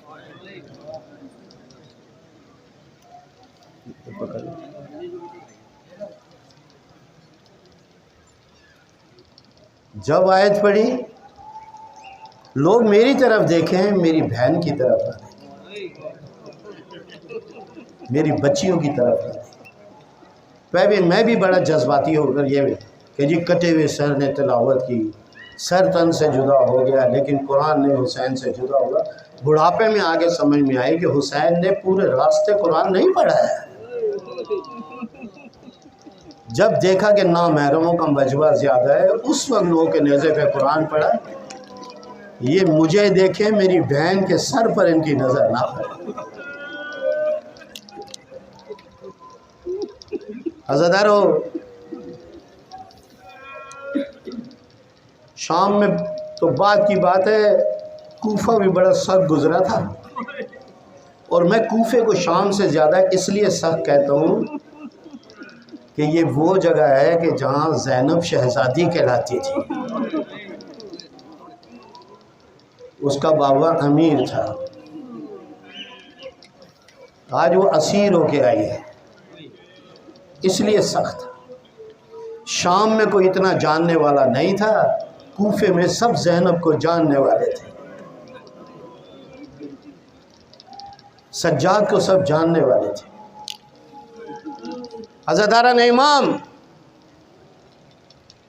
S3: جب آیت پڑھی لوگ میری طرف دیکھیں، میری بہن کی طرف نہ دیکھیں، میری بچیوں کی طرف نہ دیکھیں۔ میں بھی بڑا جذباتی ہو کر یہ کہ جی کٹے ہوئے سر نے تلاوت کی، سر تن سے جدا ہو گیا، لیکن قرآن نے حسین سے جدا ہوا۔ بڑھاپے میں آگے سمجھ میں آئی کہ حسین نے پورے راستے قرآن نہیں پڑھا ہے۔ جب دیکھا کہ نامحرموں کا مجمع زیادہ ہے، اس وقت لوگوں کے نیزے پہ قرآن پڑھا۔ یہ مجھے دیکھیں، میری بہن کے سر پر ان کی نظر نہ پڑے۔ عزادارو، شام میں تو بات کی بات ہے، کوفہ بھی بڑا سخت گزرا تھا۔ اور میں کوفے کو شام سے زیادہ اس لیے سخت کہتا ہوں کہ یہ وہ جگہ ہے کہ جہاں زینب شہزادی کہلاتی تھی، اس کا بابا امیر تھا، آج وہ اسیر ہو کے آئی ہے، اس لیے سخت۔ شام میں کوئی اتنا جاننے والا نہیں تھا، کوفے میں سب زینب کو جاننے والے تھے، سجاد کو سب جاننے والے تھے۔ عزاداران امام،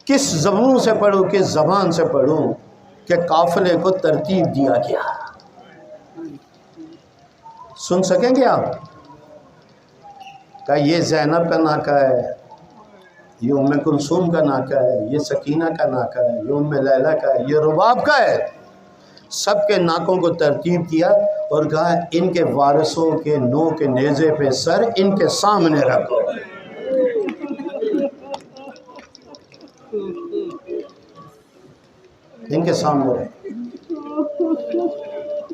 S3: کس زبان سے پڑھوں، کس زبان سے پڑھوں کہ قافلے کو ترتیب دیا گیا؟ سن سکیں گے آپ؟ کہ یہ زینب کا ناکہ ہے، یہ ام کلثوم کا ناکہ ہے، یہ سکینہ کا ناکہ ہے، یہ ام لیلہ کا ہے، یہ رباب کا ہے۔ سب کے ناکوں کو ترتیب کیا اور کہا ان کے وارثوں کے نو کے نیزے پہ سر ان کے سامنے رکھو۔ ان کے سامنے رکھو۔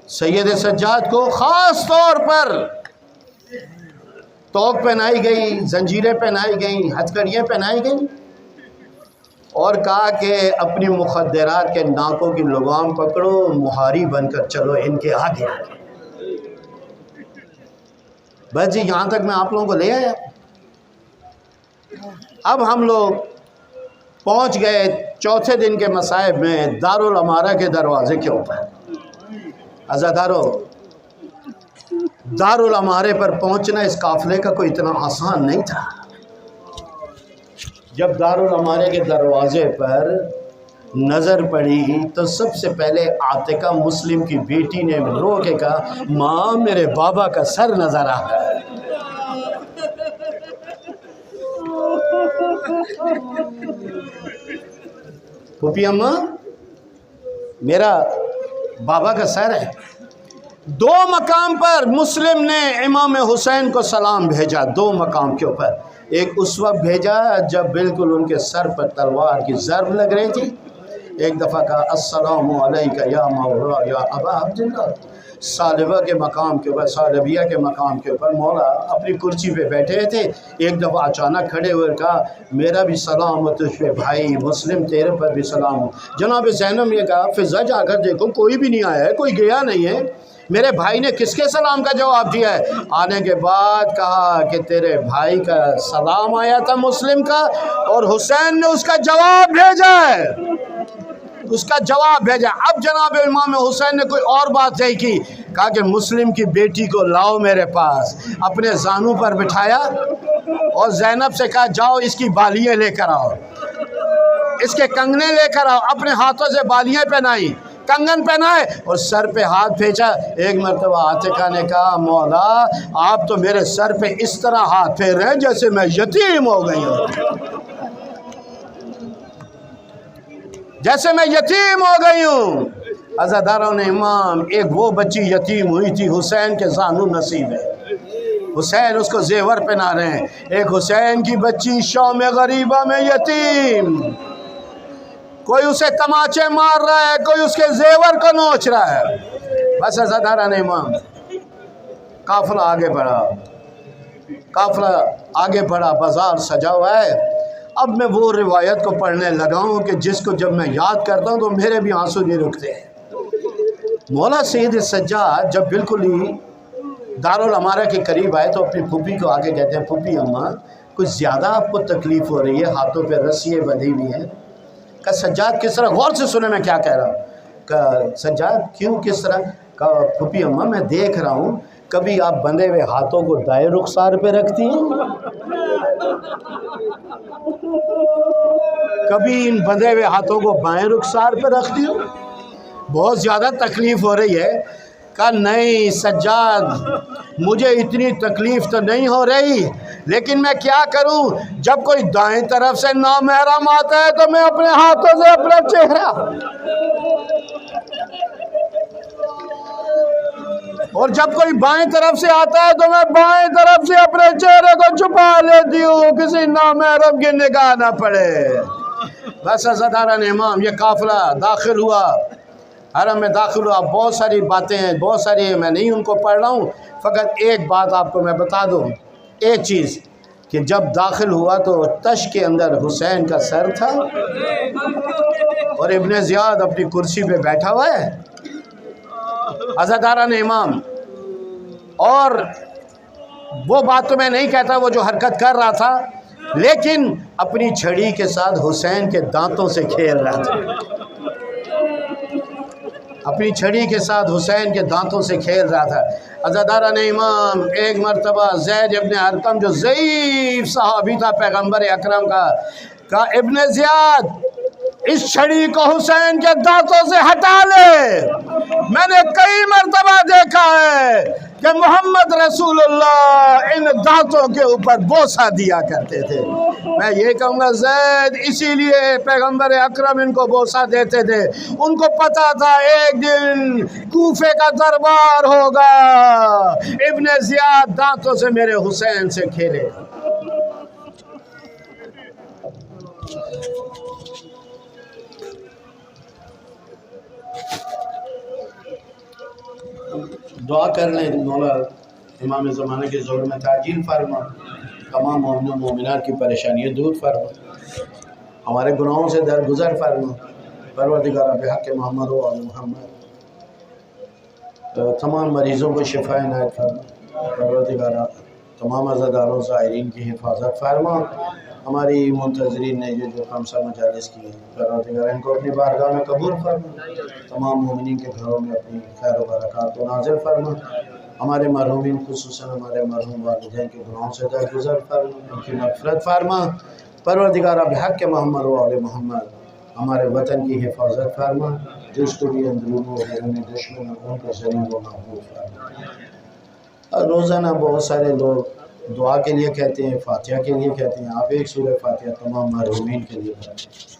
S3: سید سجاد کو خاص طور پر توق پہنائی گئی، زنجیریں پہنائی گئیں، ہتھکڑیاں پہنائی گئیں، اور کہا کہ اپنی مخدرات کے ناکوں کی لگام پکڑو، مہاری بن کر چلو ان کے آگے آگے۔ بس جی یہاں تک میں آپ لوگوں کو لے آیا۔ اب ہم لوگ پہنچ گئے چوتھے دن کے مصائب میں دارالامارہ کے دروازے کے اوپر۔ عزادارو، دارالامارے پر پہنچنا اس قافلے کا کوئی اتنا آسان نہیں تھا۔ جب دارالامارے کے دروازے پر نظر پڑی تو سب سے پہلے عاتقہ مسلم کی بیٹی نے رو کے کہا، ماں میرے بابا کا سر نظر آ رہا ہے۔ پھوپھی اماں، میرا بابا کا سر ہے۔ دو مقام پر مسلم نے امام حسین کو سلام بھیجا، دو مقام کے اوپر۔ ایک اس وقت بھیجا جب بالکل ان کے سر پر تلوار کی ضرب لگ رہی تھی، ایک دفعہ کہا السلام علیکہ یا مولا یا ابا عبداللہ۔ ثعلبہ کے مقام کے اوپر، ثعلبیہ کے مقام کے اوپر مولا اپنی کرسی پہ بیٹھے تھے، ایک دفعہ اچانک کھڑے ہوئے کہا میرا بھی سلام ہو تجھ پہ بھائی مسلم، تیرے پر بھی سلام ہو۔ جناب زینب نے کہا فضا جا کر دیکھو کوئی بھی نہیں آیا ہے، کوئی گیا نہیں ہے، میرے بھائی نے کس کے سلام کا جواب دیا ہے؟ آنے کے بعد کہا کہ تیرے بھائی کا سلام آیا تھا مسلم کا، اور حسین نے اس کا جواب بھیجا ہے، اس کا جواب بھیجا۔ اب جناب امام حسین نے کوئی اور بات نہیں کی، کہا کہ مسلم کی بیٹی کو لاؤ میرے پاس، اپنے زانوں پر بٹھایا اور زینب سے کہا جاؤ اس کی بالیاں لے کر آؤ، اس کے کنگنے لے کر آؤ۔ اپنے ہاتھوں سے بالیاں پہنائی، کنگن پہنائے اور سر پہ ہاتھ بھیجا۔ ایک مرتبہ عاتقہ نے کہا مولا آپ تو میرے سر پہ اس طرح ہاتھ پھیر رہے ہیں جیسے میں یتیم ہو گئی ہوں، جیسے میں یتیم ہو گئی ہوں۔ عزاداران امام، ایک وہ بچی یتیم ہوئی تھی، حسین کے زانو نصیب ہے، حسین اس کو زیور پہنا رہے ہیں۔ ایک حسین کی بچی شام غریبہ میں یتیم، کوئی اسے تماچے مار رہا ہے، کوئی اس کے زیور کو نوچ رہا ہے۔ بس عزاداران امام، قافلہ آگے بڑھا، قافلہ آگے بڑھا، بازار سجا ہوا ہے۔ اب میں وہ روایت کو پڑھنے لگا ہوں کہ جس کو جب میں یاد کرتا ہوں تو میرے بھی آنسو نہیں رکتے ہیں۔ مولا سید سجاد جب بالکل ہی دارالامارہ کے قریب آئے تو اپنی پھوپھی کو آگے کہتے ہیں پھوپھی اماں کچھ زیادہ آپ کو تکلیف ہو رہی ہے، ہاتھوں پہ رسیاں بندھی ہوئی ہیں۔ کہ سجاد کس طرح، غور سے سنیں میں کیا کہہ رہا ہوں۔ کہ سجاد کیوں کس طرح؟ کہ پھوپھی اماں میں دیکھ رہا ہوں کبھی آپ بندھے ہوئے ہاتھوں کو دائیں رخسار پہ رکھتی ہیں، کبھی ان بندھے ہوئے ہاتھوں کو بائیں رخسار پہ رکھتی ہوں، بہت زیادہ تکلیف ہو رہی ہے۔ کہا نہیں سجاد مجھے اتنی تکلیف تو نہیں ہو رہی، لیکن میں کیا کروں، جب کوئی دائیں طرف سے نامحرم آتا ہے تو میں اپنے ہاتھوں سے اپنا چہرہ، اور جب کوئی بائیں طرف سے آتا ہے تو میں بائیں طرف سے اپنے چہرے کو چھپا لیتی ہوں کسی نامحرم کی نگاہ نہ پڑے۔ بس عزاداران امام، یہ قافلہ داخل ہوا، حرم میں داخل ہوا، بہت ساری باتیں ہیں، بہت ساری میں نہیں ان کو پڑھ رہا ہوں، فقط ایک بات آپ کو میں بتا دوں، ایک چیز کہ جب داخل ہوا تو تش کے اندر حسین کا سر تھا اور ابن زیاد اپنی کرسی پہ بیٹھا ہوا ہے، عزاداران امام، اور وہ بات تو میں نہیں کہتا وہ جو حرکت کر رہا تھا، لیکن اپنی چھڑی کے ساتھ حسین کے دانتوں سے کھیل رہا تھا، اپنی چھڑی کے ساتھ حسین کے دانتوں سے کھیل رہا تھا۔ عزاداران امام، ایک مرتبہ زید ابن ارقم جو ضعیف صحابی تھا پیغمبر اکرم کا، کہا ابن زیاد اس چھڑی کو حسین کے دانتوں سے ہٹا لے، میں نے کئی مرتبہ دیکھا ہے کہ محمد رسول اللہ ان دانتوں کے اوپر بوسہ دیا کرتے تھے۔ میں یہ کہوں گا زید اسی لیے پیغمبر اکرم ان کو بوسہ دیتے تھے، ان کو پتا تھا ایک دن کوفے کا دربار ہوگا، ابن زیاد دانتوں سے میرے حسین سے کھیلے۔ دعا کر لیں مولا امام زمانہ کے ظہور میں تعجیل فرما، تمام مومنوں مومنات کی پریشانیاں دور فرما، ہمارے گناہوں سے درگزر فرما، پروردگار بحق محمد و آل محمد، تمام مریضوں کو شفا عنایت فرما، پروردگار تمام عزاداروں زائرین کی حفاظت فرما، ہماری منتظرین نے جو خمسہ مجالس کی ہیں پروردگار ان کو اپنی بارگاہ میں قبول فرما، تمام مومنین کے گھروں میں اپنی خیر و برکات کو نازل فرما، ہمارے مرحومین خصوصاً ہمارے مرحوم والدین کے گناہوں سے درگزر فرما، ان کی مغفرت فرما، پروردگار بحق محمد و آل محمد ہمارے وطن کی حفاظت فرما، جس کو بھی اندرون و بیرون دشمن ان کو ذلیل و محبوب فرما۔ اور روزانہ بہت سارے لوگ دعا کے لیے کہتے ہیں، فاتحہ کے لیے کہتے ہیں، آپ ایک سورہ فاتحہ تمام مرحومین کے لیے پڑھیں۔